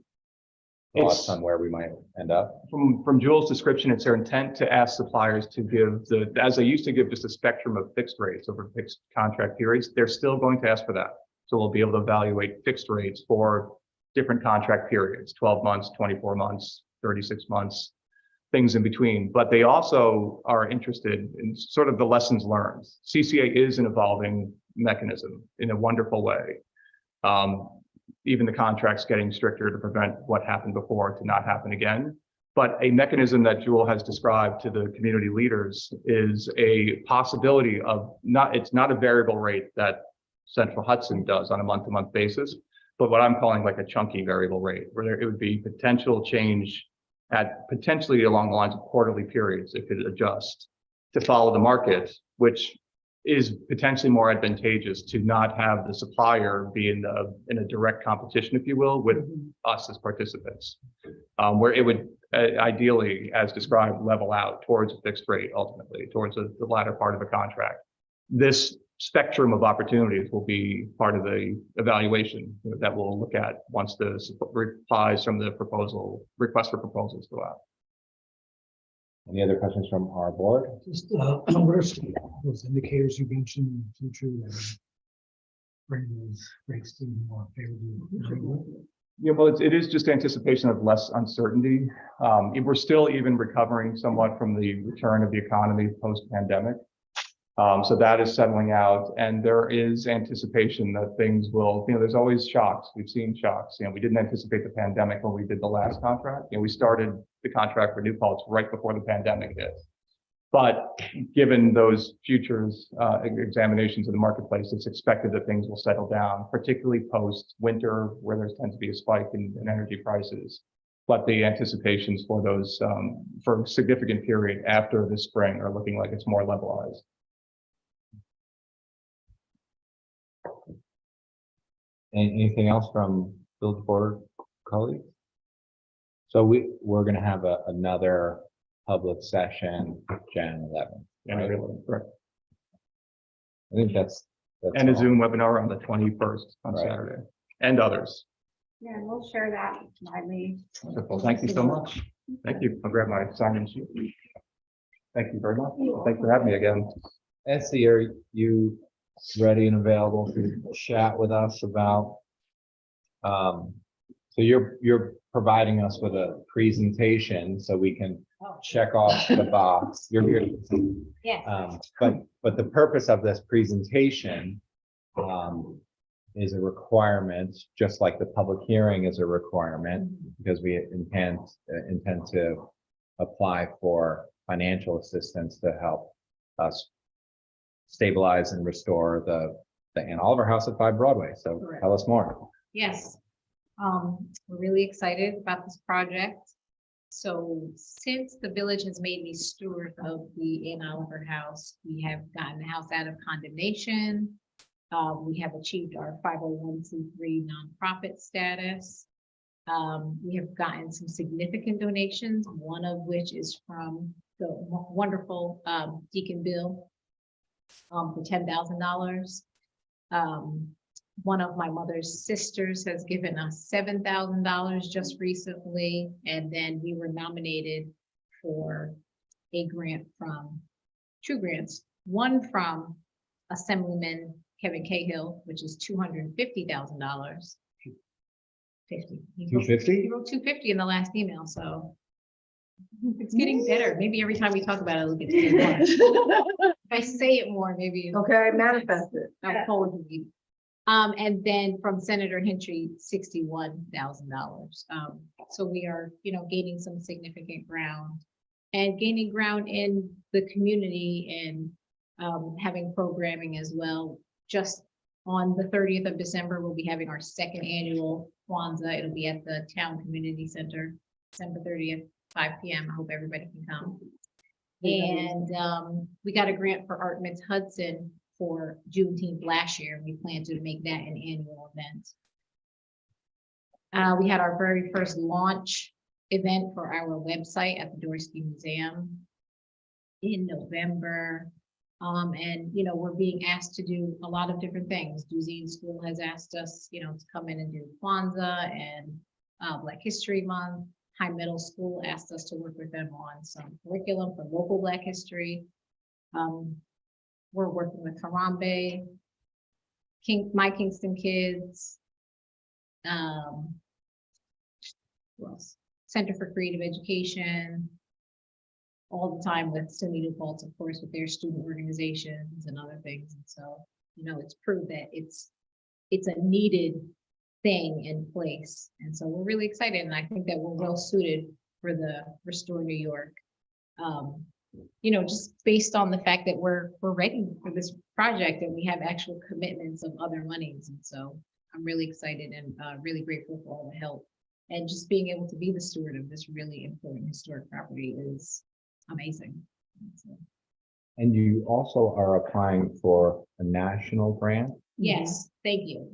thoughts
It's-
on where we might end up?
From Jules' description, it's their intent to ask suppliers to give as they used to give just a spectrum of fixed rates over fixed contract periods, they're still going to ask for that. So we'll be able to evaluate fixed rates for different contract periods, 12 months, 24 months, 36 months, things in between. But they also are interested in sort of the lessons learned. CCA is an evolving mechanism in a wonderful way. Even the contracts getting stricter to prevent what happened before to not happen again. But a mechanism that Jewel has described to the community leaders is a possibility of it's not a variable rate that Central Hudson does on a month-to-month basis, but what I'm calling like a chunky variable rate, where it would be potential change at potentially along the lines of quarterly periods if it adjusts to follow the market, which is potentially more advantageous to not have the supplier be in a direct competition, if you will, with us as participants, where it would ideally, as described, level out towards a fixed rate, ultimately towards the latter part of a contract. This spectrum of opportunities will be part of the evaluation that we'll look at once the replies from the request for proposals go out.
Any other questions from our board?
Just, what are some of those indicators you mentioned in the future that would bring those rates to more favorable?
Yeah, well, it is just anticipation of less uncertainty. We're still even recovering somewhat from the return of the economy post-pandemic. So that is settling out, and there is anticipation that things will, there's always shocks. We've seen shocks. We didn't anticipate the pandemic when we did the last contract. We started the contract for New Paltz right before the pandemic hit. But given those futures examinations of the marketplace, it's expected that things will settle down, particularly post-winter, where there tends to be a spike in energy prices. But the anticipations for those for a significant period after the spring are looking like it's more levelized.
Anything else from village board colleagues? So we're going to have another public session Jan 11th. Right?
Right.
I think that's
And a
all.
Zoom webinar on the 21st on
Right.
Saturday, and others.
Yeah, and we'll share that widely.
Wonderful. Thank you so much. Thank you. I'll grab my sign-in sheet. Thank you very much. Thanks for having me again.
Essie, are you ready and available to chat with us about? So you're providing us with a presentation so we can check off the box. You're here.
Yes.
But the purpose of this presentation is a requirement, just like the public hearing is a requirement, because we intend to apply for financial assistance to help us stabilize and restore the Ann Oliver House at 5 Broadway. So
Correct.
tell us more.
Yes, we're really excited about this project. So since the village has made me steward of the Ann Oliver House, we have gotten the house out of condemnation. We have achieved our 501c3 nonprofit status. We have gotten some significant donations, one of which is from the wonderful Deacon Bill for $10,000. One of my mother's sisters has given us $7,000 just recently, and then we were nominated for a grant from 2 grants. One from Assemblyman Kevin Cahill, which is $250,000. 50. He wrote
250?
He wrote 250 in the last email, so it's getting better. Maybe every time we talk about it, it'll get to more. If I say it more, maybe.
Okay, manifest it.
I'll forward the email. And then from Senator Hentry, $61,000. So we are, gaining some significant ground and gaining ground in the community and having programming as well. Just on the 30th of December, we'll be having our 2nd annual Kwanzaa. It'll be at the Town Community Center, December 30th, 5 p.m. I hope everybody can come. And we got a grant for Art Mix Hudson for Juneteenth last year. We plan to make that an annual event. We had our very first launch event for our website at the Dorsey Museum in November. And we're being asked to do a lot of different things. Duzine School has asked us, to come in and do Kwanzaa, and Black History Month. High Middle School asked us to work with them on some curriculum for local Black history. We're working with Harambe, My Kingston Kids. Who else? Center for Creative Education. All the time with SUNY New Paltz, of course, with their student organizations and other things. And so, it's proved that it's a needed thing in place. And so we're really excited. And I think that we're well suited for the Restore New York. Just based on the fact that we're ready for this project and we have actual commitments of other monies. And so I'm really excited and really grateful for all the help. And just being able to be the steward of this really important historic property is amazing.
And you also are applying for a national grant?
Yes, thank you.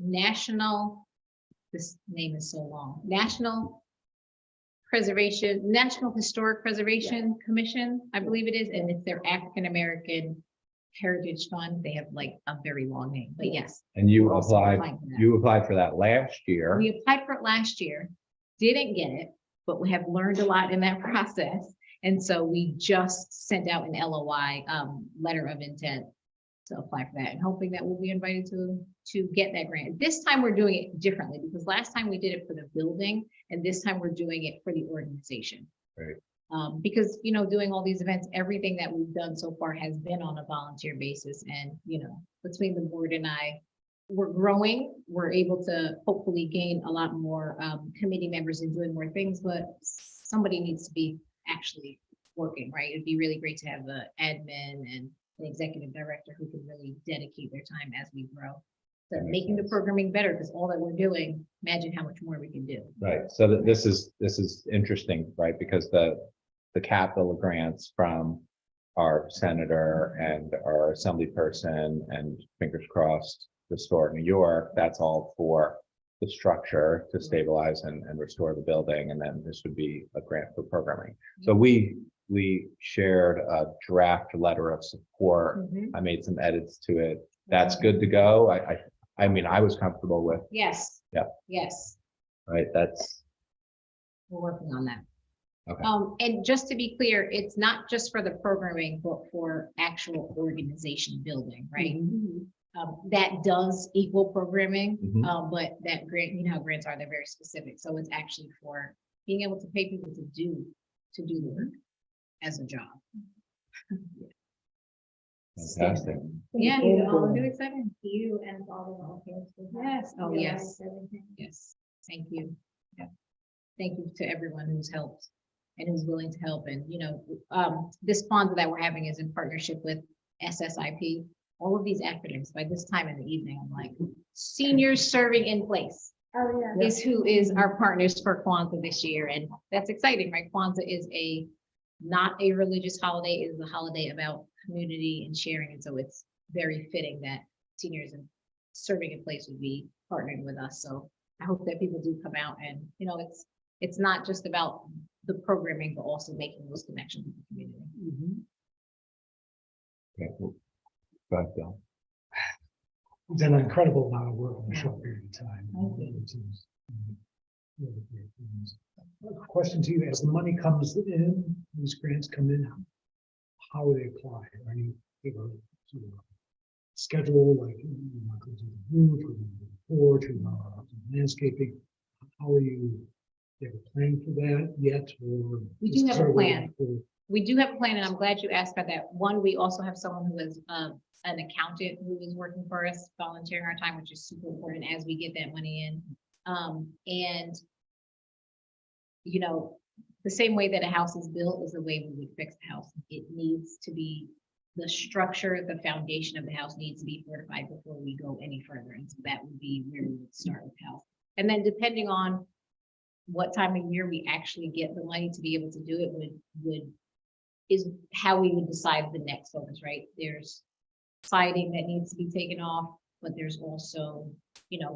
This name is so long. National Historic Preservation Commission, I believe it is, and it's their African American Heritage Fund. They have like a very long name, but yes.
And you
we're also
applied,
applying for that.
you applied for that last year.
We applied for it last year, didn't get it, but we have learned a lot in that process. And so we just sent out an LOI, letter of intent to apply for that and hoping that we'll be invited to get that grant. This time we're doing it differently because last time we did it for the building and this time we're doing it for the organization.
Right.
Because, doing all these events, everything that we've done so far has been on a volunteer basis. And, between the board and I, we're growing, we're able to hopefully gain a lot more committee members and doing more things, but somebody needs to be actually working, right? It'd be really great to have the admin and an executive director who can really dedicate their time as we grow to making the programming better, because all that we're doing, imagine how much more we can do.
Right. So that this is interesting, right? Because the capital grants from our senator and our assembly person and fingers crossed, Restore New York, that's all for the structure to stabilize and restore the building. And then this would be a grant for programming. So we shared a draft letter of support. I made some edits to it. That's good to go. I mean, I was comfortable with,
Yes.
Yeah.
Yes,
right? That's
we're working on that.
okay.
And just to be clear, it's not just for the programming, but for actual organization building, right? That does equal programming, but that grant, how grants are, they're very specific. So it's actually for being able to pay people to do the work as a job.
Fantastic.
Yeah, I'm really excited.
You and all the volunteers.
Yes. Oh, yes.
Everything.
Yes, thank you. Yeah. Thank you to everyone who's helped and who's willing to help. And, this Kwanzaa that we're having is in partnership with SSIP. All of these acronyms, by this time in the evening, I'm like, Seniors Serving in Place
Oh, yeah.
is who is our partners for Kwanzaa this year. And that's exciting, right? Kwanzaa is not a religious holiday, it is a holiday about community and sharing. And so it's very fitting that Seniors and Serving in Place would be partnering with us. So I hope that people do come out and, it's not just about the programming, but also making those connections with the community.
Okay, cool. Go ahead, Bill.
It's an incredible amount of work in a short period of time. Really great things. Question to you, as the money comes in, these grants come in, how do they apply? Are you give a sort of schedule, like you want to do the roof or the porch or landscaping? How are you have a plan for that yet? Or
We do have a plan.
for-
We do have a plan, and I'm glad you asked about that. One, we also have someone who is an accountant who is working for us, volunteering our time, which is super important as we get that money in. And the same way that a house is built is the way we would fix the house. It needs to be the structure, the foundation of the house needs to be fortified before we go any further. And so that would be where we would start with the house. And then depending on what time of year we actually get the money to be able to do it is how we would decide the next focus, right? There's siding that needs to be taken off, but there's also,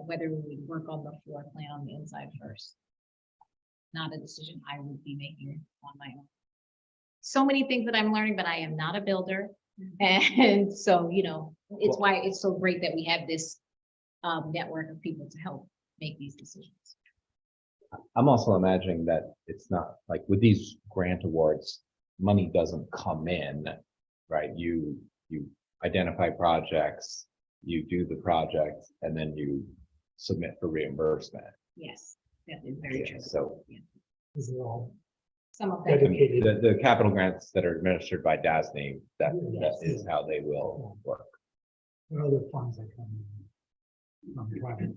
whether we would work on the floor plan on the inside first. Not a decision I would be making on my own. So many things that I'm learning, but I am not a builder. And so, it's why it's so great that we have this network of people to help make these decisions.
I'm also imagining that it's not like with these grant awards, money doesn't come in, right? You identify projects, you do the project, and then you submit for reimbursement.
Yes, that is very
Yeah,
true.
so
These are all
Some of that,
dedicated.
the capital grants that are administered by DASNY, that
Yes.
is how they will work.
What other funds that come in from private,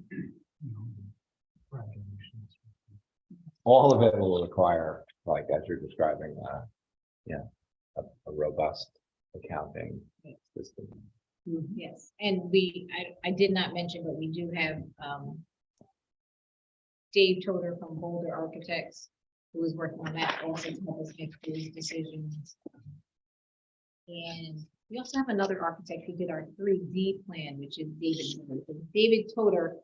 private donations?
All of it will require, like as you're describing, a robust accounting system.
yes, and I did not mention, but we do have, Dave Toder from Boulder Architects, who is working on that also to help us make those decisions. And we also have another architect who did our 3D plan, which is David Murray. So David Toder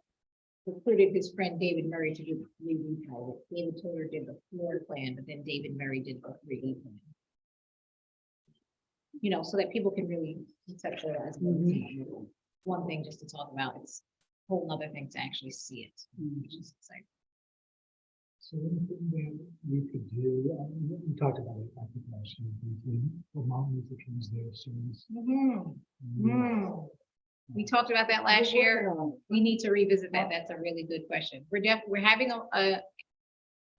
recruited his friend David Murray to do the 3D plan. David Toder did the floor plan, but then David Murray did the 3D plan. You know, so that people can really conceptualize one thing just to talk about. It's a whole other thing to actually see it, which is exciting.
So anything that we could do, we talked about it, I think last year, briefly, for Martin Luther King's Day of Service.
We talked about that last year. We need to revisit that. That's a really good question. We're having a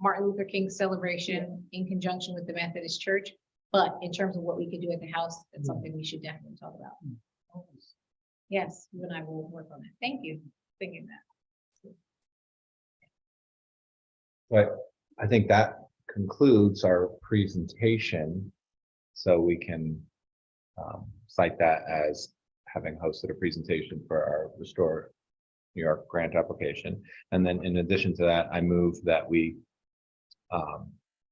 Martin Luther King celebration in conjunction with the Methodist Church. But in terms of what we could do at the house, that's something we should definitely talk about. Yes, you and I will work on that. Thank you for thinking that.
But I think that concludes our presentation. So we can cite that as having hosted a presentation for our Restore New York grant application. And then in addition to that, I move that we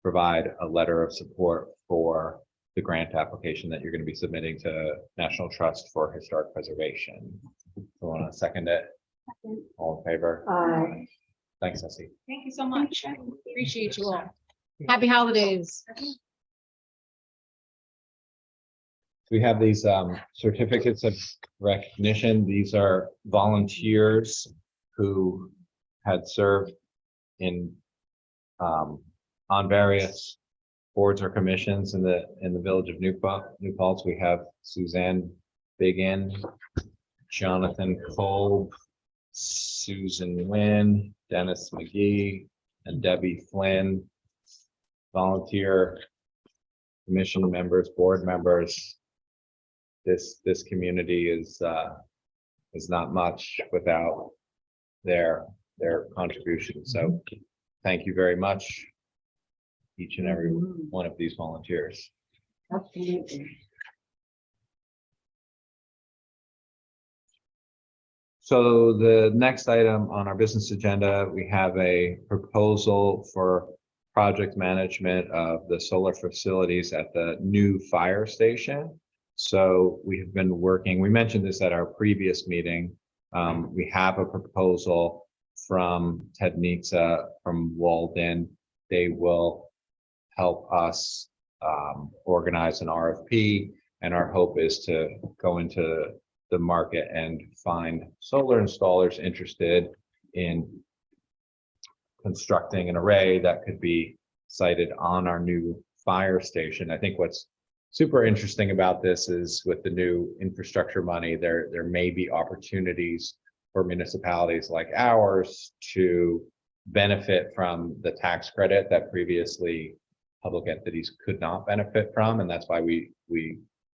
provide a letter of support for the grant application that you're going to be submitting to National Trust for Historic Preservation. I want to second it. All in favor? Thanks, Essie.
Thank you so much. Appreciate you all. Happy holidays.
We have these certificates of recognition. These are volunteers who had served in on various boards or commissions in the village of New Paltz. We have Suzanne Biggin, Jonathan Kolb, Susan Nguyen, Dennis McGee, and Debbie Flynn. Volunteer commission members, board members. This community is not much without their contribution. So thank you very much, each and every one of these volunteers.
Absolutely.
So the next item on our business agenda, we have a proposal for project management of the solar facilities at the new fire station. So we have been working, we mentioned this at our previous meeting. We have a proposal from Ted Nitza from Walden. They will help us organize an RFP, and our hope is to go into the market and find solar installers interested in constructing an array that could be sited on our new fire station. I think what's super interesting about this is with the new infrastructure money, there may be opportunities for municipalities like ours to benefit from the tax credit that previously public entities could not benefit from. And that's why we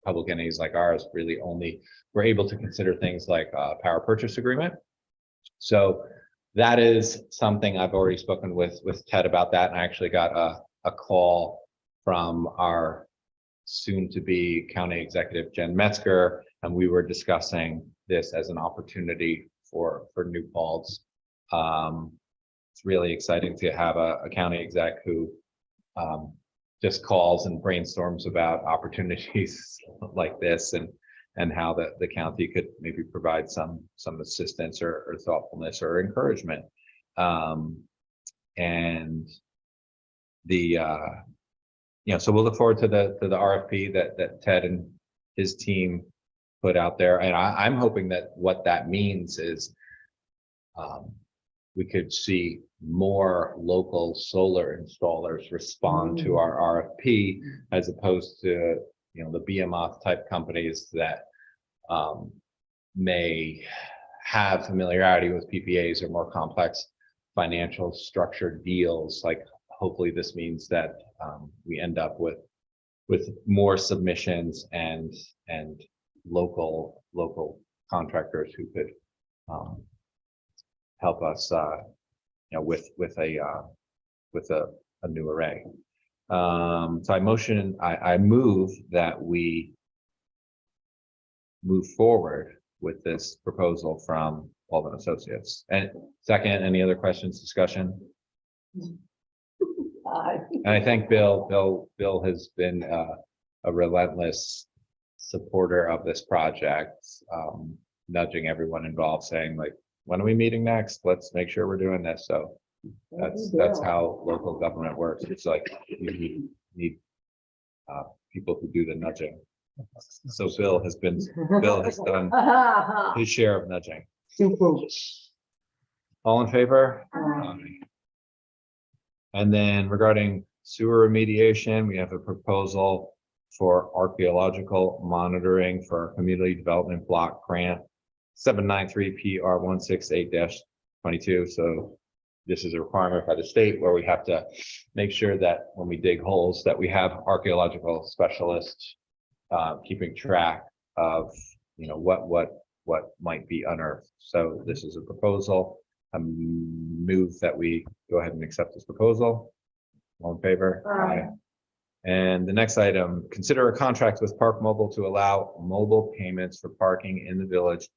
public entities like ours really only were able to consider things like a power purchase agreement. So that is something I've already spoken with Ted about that. And I actually got a call from our soon-to-be county executive, Jen Metzger, and we were discussing this as an opportunity for New Paltz. It's really exciting to have a county exec who just calls and brainstorms about opportunities like this and how the county could maybe provide some assistance or thoughtfulness or encouragement. And the so we'll look forward to the RFP that Ted and his team put out there. And I'm hoping that what that means is we could see more local solar installers respond to our RFP as opposed to, the behemoth type companies that may have familiarity with PPAs or more complex financial structured deals. Like, hopefully this means that we end up with more submissions and local contractors who could help us with a new array. So I move that we move forward with this proposal from Walden Associates. And second, any other questions, discussion? And I thank Bill. Bill has been a relentless supporter of this project, nudging everyone involved, saying like, when are we meeting next? Let's make sure we're doing this. So that's how local government works. It's like you need people who do the nudging. So Bill has done his share of nudging. All in favor? Aye. And then regarding sewer remediation, we have a proposal for archaeological monitoring for our community development block grant 793 PR 168-22. So this is a requirement by the state where we have to make sure that when we dig holes that we have archaeological specialists keeping track of what might be unearthed. So this is a proposal. I move that we go ahead and accept this proposal. All in favor? Aye. And the next item, consider a contract with Park Mobile to allow mobile payments for parking in the village,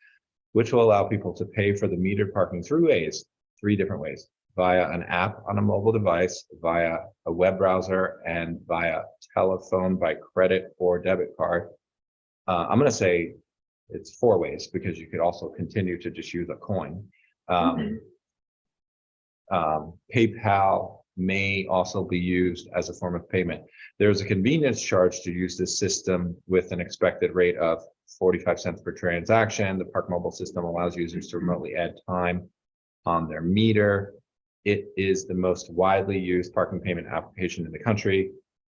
which will allow people to pay for the metered parking three different ways: via an app on a mobile device, via a web browser, and via telephone by credit or debit card. I'm going to say it's 4 ways because you could also continue to just use a coin. PayPal may also be used as a form of payment. There's a convenience charge to use this system with an expected rate of 45 cents per transaction. The Park Mobile system allows users to remotely add time on their meter. It is the most widely used parking payment application in the country.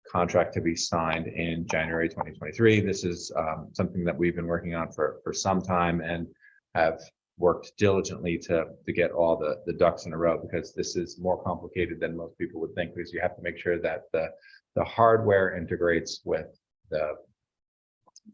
Contract to be signed in January 2023. This is something that we've been working on for some time and have worked diligently to get all the ducks in a row, because this is more complicated than most people would think, because you have to make sure that the hardware integrates with the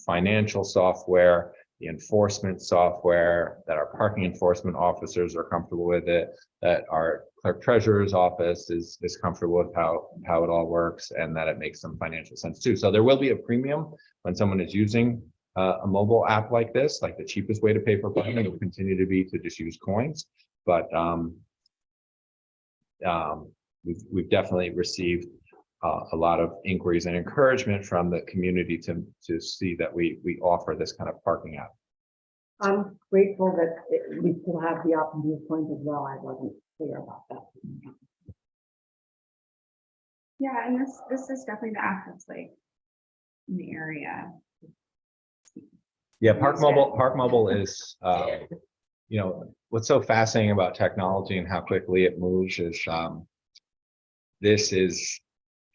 financial software, the enforcement software, that our parking enforcement officers are comfortable with it, that our clerk treasurer's office is comfortable with how it all works, and that it makes some financial sense too. So there will be a premium when someone is using a mobile app like this. Like, the cheapest way to pay for parking will continue to be to just use coins. But we've definitely received a lot of inquiries and encouragement from the community to see that we offer this kind of parking app.
I'm grateful that we still have the option to use coins as well. I wasn't clear about that.
Yeah, and this is definitely the app that's like in the area.
Yeah, Park Mobile is, what's so fascinating about technology and how quickly it moves is this is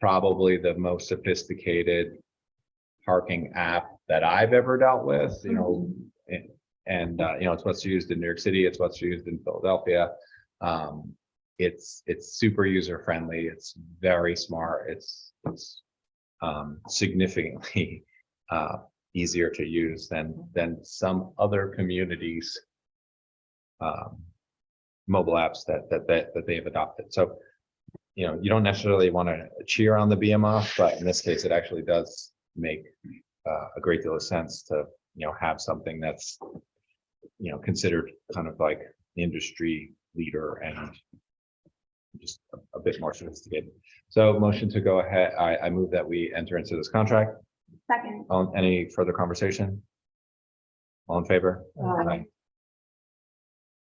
probably the most sophisticated parking app that I've ever dealt with, it's what's used in New York City, it's what's used in Philadelphia. It's super user friendly, it's very smart, it's significantly easier to use than some other communities mobile apps that they've adopted. So you don't necessarily want to cheer on the BMF, but in this case it actually does make a great deal of sense to have something that's considered kind of like industry leader and just a bit more sophisticated. So motion to go ahead, I move that we enter into this contract.
Second.
Any further conversation? All in favor? Aye.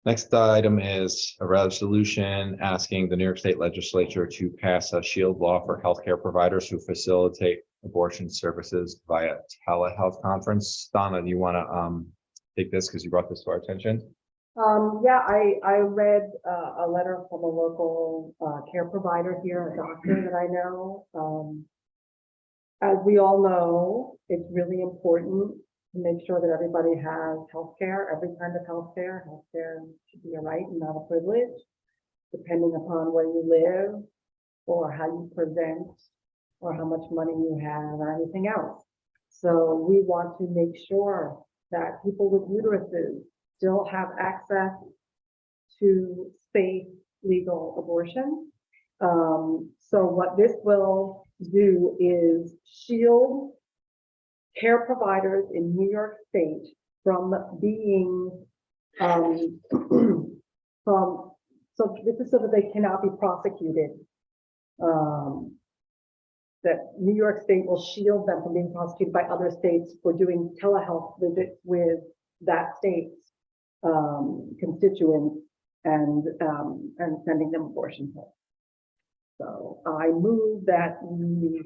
Next item is a resolution asking the New York State Legislature to pass a shield law for healthcare providers who facilitate abortion services via telehealth conference. Donna, do you want to take this because you brought this to our attention?
Yeah, I read a letter from a local care provider here, a doctor that I know. As we all know, it's really important to make sure that everybody has healthcare, every kind of healthcare. Healthcare should be a right and not a privilege, depending upon where you live or how you present or how much money you have or anything else. So we want to make sure that people with uteruses still have access to safe, legal abortion. So what this will do is shield care providers in New York State from being, so this is so that they cannot be prosecuted. That New York State will shield them from being prosecuted by other states for doing telehealth visits with that state's constituents and sending them abortion pills. So I move that we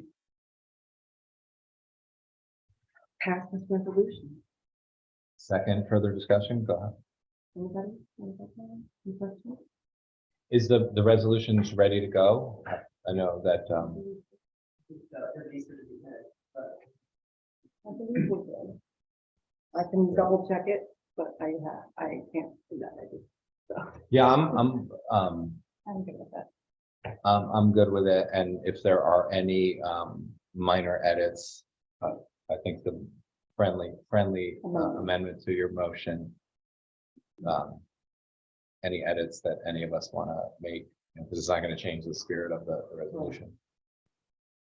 pass this resolution.
Second, further discussion, go ahead.
Anybody? Any questions?
Is the resolutions ready to go? I know that,
I believe we're good. I can double check it, but I can't do that.
yeah,
I'm good with that.
I'm good with it, and if there are any minor edits, I think the friendly amendment to your motion, any edits that any of us want to make, because it's not going to change the spirit of the resolution.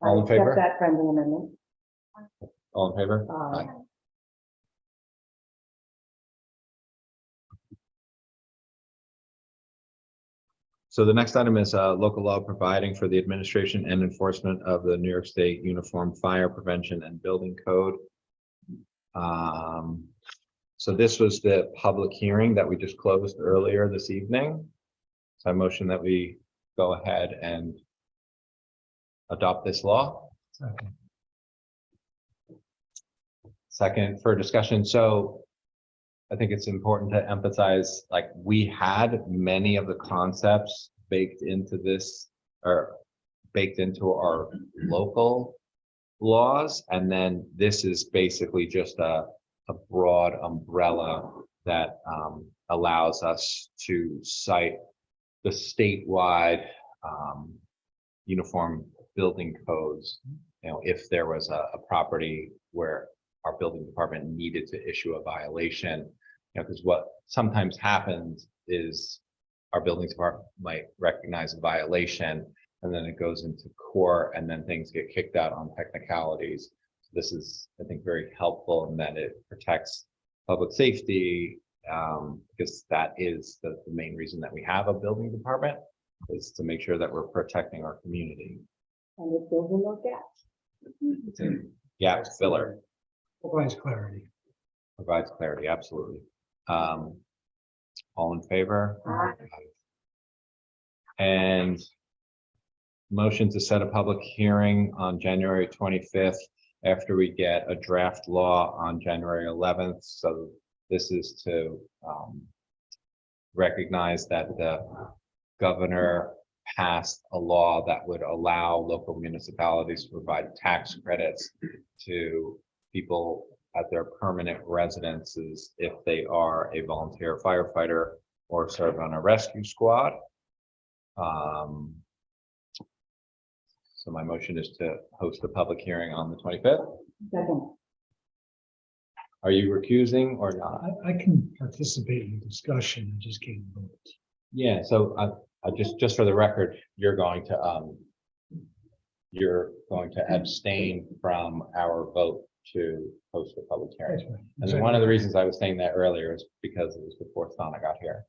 All in
I accept
favor?
that friendly amendment.
All in favor?
Aye.
So the next item is local law providing for the administration and enforcement of the New York State Uniform Fire Prevention and Building Code. So this was the public hearing that we just closed earlier this evening. So I motion that we go ahead and adopt this law. Second, for discussion. So I think it's important to emphasize, like, we had many of the concepts baked into this, or baked into our local laws. And then this is basically just a broad umbrella that allows us to cite the statewide uniform building codes. You know, if there was a property where our building department needed to issue a violation, you know, because what sometimes happens is our building department might recognize a violation and then it goes into court and then things get kicked out on technicalities. So this is, I think, very helpful in that it protects public safety, because that is the main reason that we have a building department, is to make sure that we're protecting our community.
And it fills in those gaps.
It's a gap filler.
Provides clarity.
Provides clarity, absolutely. All in favor?
Aye.
And motion to set a public hearing on January 25th after we get a draft law on January 11th. So this is to recognize that the governor passed a law that would allow local municipalities to provide tax credits to people at their permanent residences if they are a volunteer firefighter or serve on a rescue squad. So my motion is to host a public hearing on the 25th.
Second.
Are you recusing or not?
I can participate in the discussion and just can't vote.
Yeah, so I just for the record, you're going to abstain from our vote to host a public
That's
hearing.
right.
And then one of the reasons I was saying that earlier is because it was before Donna got here.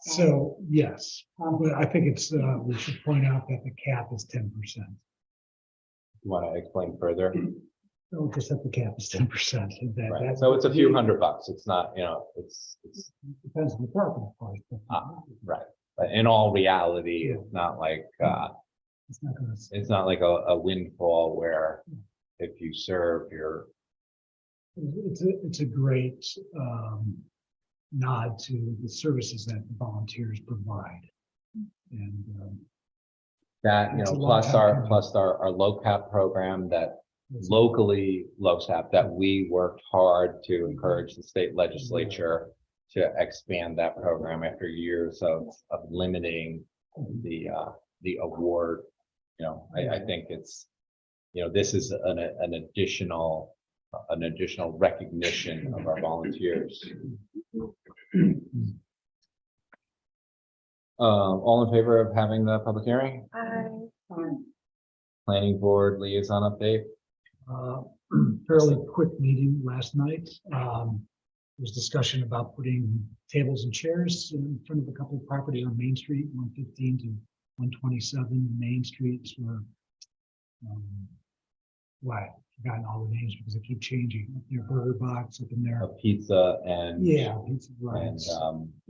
So, yes, but I think it's, we should point out that the cap is 10%.
You want to explain further?
So just that the cap is 10%.
Right. So it's a few $100. It's not, you know, it's
Depends on the property price. But
right. But in all reality, it's not like
it's not gonna.
it's not like a windfall where if you serve, you're
It's a great nod to the services that the volunteers provide. And
That,
It's a long time coming.
plus our low cap program that locally LoSAP that we worked hard to encourage the state legislature to expand that program after years of limiting the award. I think it's, this is an additional recognition of our volunteers. All in favor of having the public hearing? Planning board liaison update?
Fairly quick meeting last night. There was discussion about putting tables and chairs in front of a couple of properties on Main Street, 115 to 127 Main Street. Where, I've forgotten all the names because they keep changing. Up near Burger Box, up in there.
A pizza and
Pizza, right.
and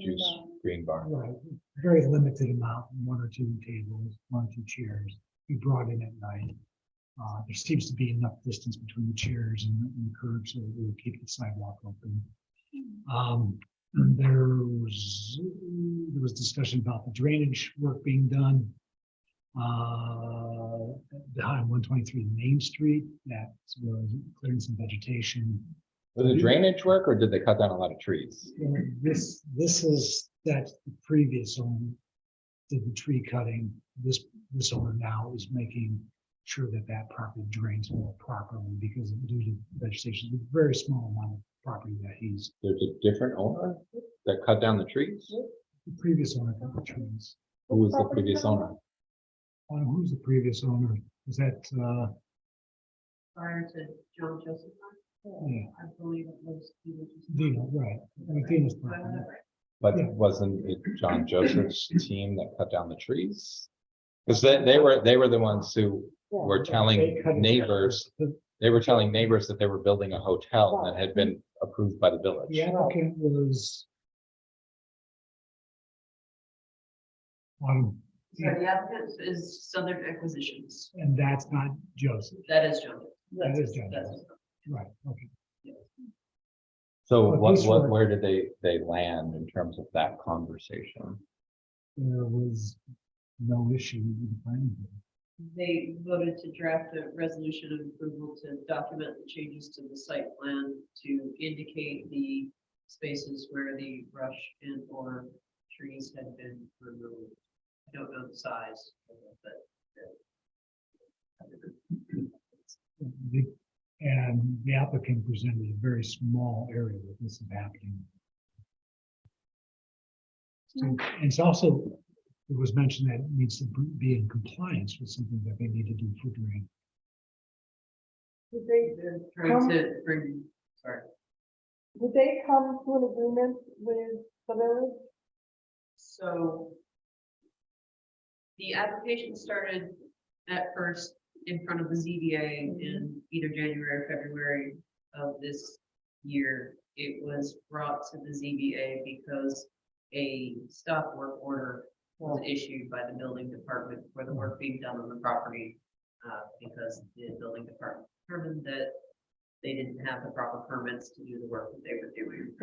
juice green bar.
Right, very limited amount, 1 or 2 tables, 1 or 2 chairs. We brought in at night. There seems to be enough distance between the chairs and the curb, so we will keep the sidewalk open. There was discussion about the drainage work being done behind 123 Main Street. That was clearing some vegetation.
Was it drainage work or did they cut down a lot of trees?
This is that the previous owner did the tree cutting. This owner now is making sure that that property drains more properly because due to vegetation, a very small amount of property that he's.
There's a different owner that cut down the trees?
The previous owner cut the trees.
Who was the previous owner?
Who's the previous owner? Was that,
Prior to John Joseph.
yeah,
I believe it was.
Dino, right. Dino's property.
But
Yeah.
wasn't it John Joseph's team that cut down the trees? Because they were the ones who were telling neighbors, they were telling neighbors that they were building a hotel that had been approved by the village.
The applicant was.
So the applicant is Southern Acquisitions.
And that's not Joseph.
That is John.
That is John.
That's-
Right, okay.
So
But this work-
where did they land in terms of that conversation?
There was no issue with the planning board.
They voted to draft a resolution of approval to document the changes to the site plan to indicate the spaces where the brush and or trees had been removed. I don't know the size, but.
And the applicant presented a very small area that this is happening. So, and it's also, it was mentioned that it needs to be in compliance with something that they need to do for drain.
They're trying to bring, sorry.
Did they come to an agreement with the village?
So the application started at first in front of the ZBA in either January or February of this year. It was brought to the ZBA because a stop work order was issued by the building department for the work being done on the property. Because the building department determined that they didn't have the proper permits to do the work that they were doing.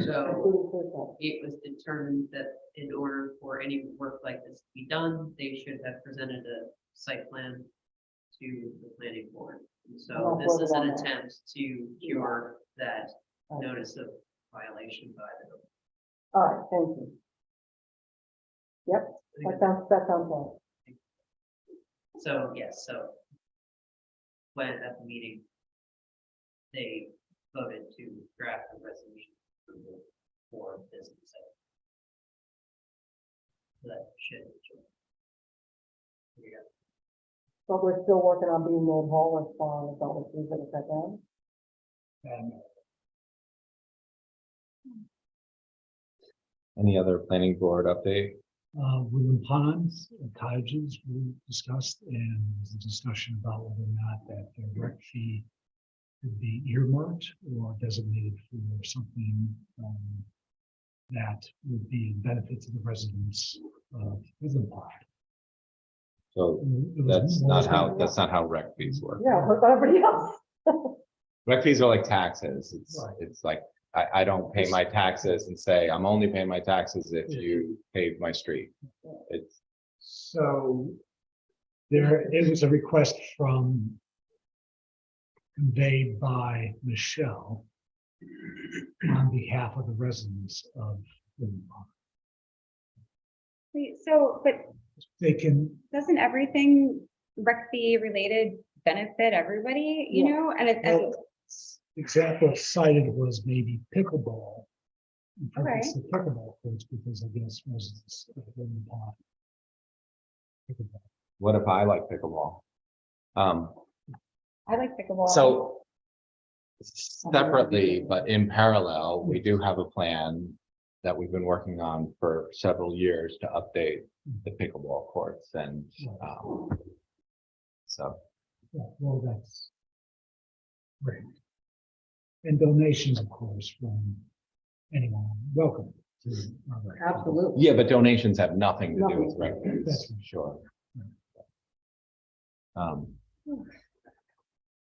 So it was determined that in order for any work like this to be done, they should have presented a site plan to the planning board. And so this is an attempt to cure that notice of violation by the building.
All right, thank you. Yep, that sounds right.
So, yes, so when at the meeting, they voted to draft a resolution approval for this. That should. Yeah.
But we're still working on being made whole as far as all the trees that are cut down.
And
Any other planning board update?
Woodland Ponds, cottages were discussed, and there was a discussion about whether or not that the rec fee could be earmarked or designated for something that would be a benefit to the residents of Woodland Pond.
So
It was
that's
more-
not how rec fees work.
Yeah, but everybody else.
Rec fees are like taxes.
Right.
It's like, I don't pay my taxes and say, I'm only paying my taxes if you pave my street. It's,
So it was a request conveyed by Michelle on behalf of the residents of Woodland Park.
Wait, so, but
They can,
doesn't everything rec fee related benefit everybody, you know? And
well, example cited was maybe pickleball. Purpose of pickleball courts, because I guess residents of Woodland Park. Pickleball.
what if I like pickleball?
I like pickleball.
So separately, but in parallel, we do have a plan that we've been working on for several years to update the pickleball courts and, so.
Yeah, well, that's great. And donations, of course, from anyone, welcome to.
Absolutely.
Yeah, but donations have nothing to do with rec fees,
That's right.
sure.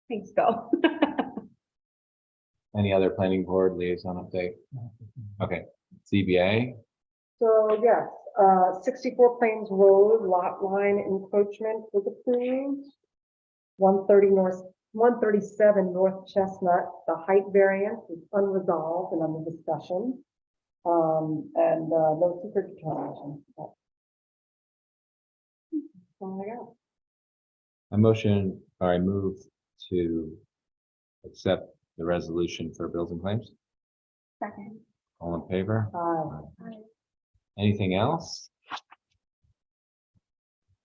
Thanks, Bill.
Any other planning board liaison update? Okay, CBA,
So yes, 64 Plains Road lot line encroachment was approved. 137 North Chestnut, the height variance is unresolved and under discussion. And no secret determination. That's all I got.
I move to accept the resolution for bills and claims.
Second.
All in favor?
Uh,
Anything else?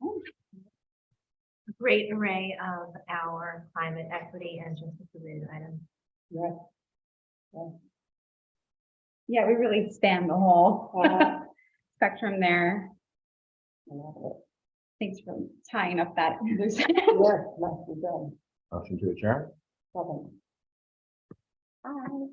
A great array of our climate equity and justice related items.
yes.
Yeah, we really span the whole
Uh,
spectrum there.
I love it.
Thanks for tying up that loose end.
Yes, nicely done.
Motion to adjourn?
Second.
Bye.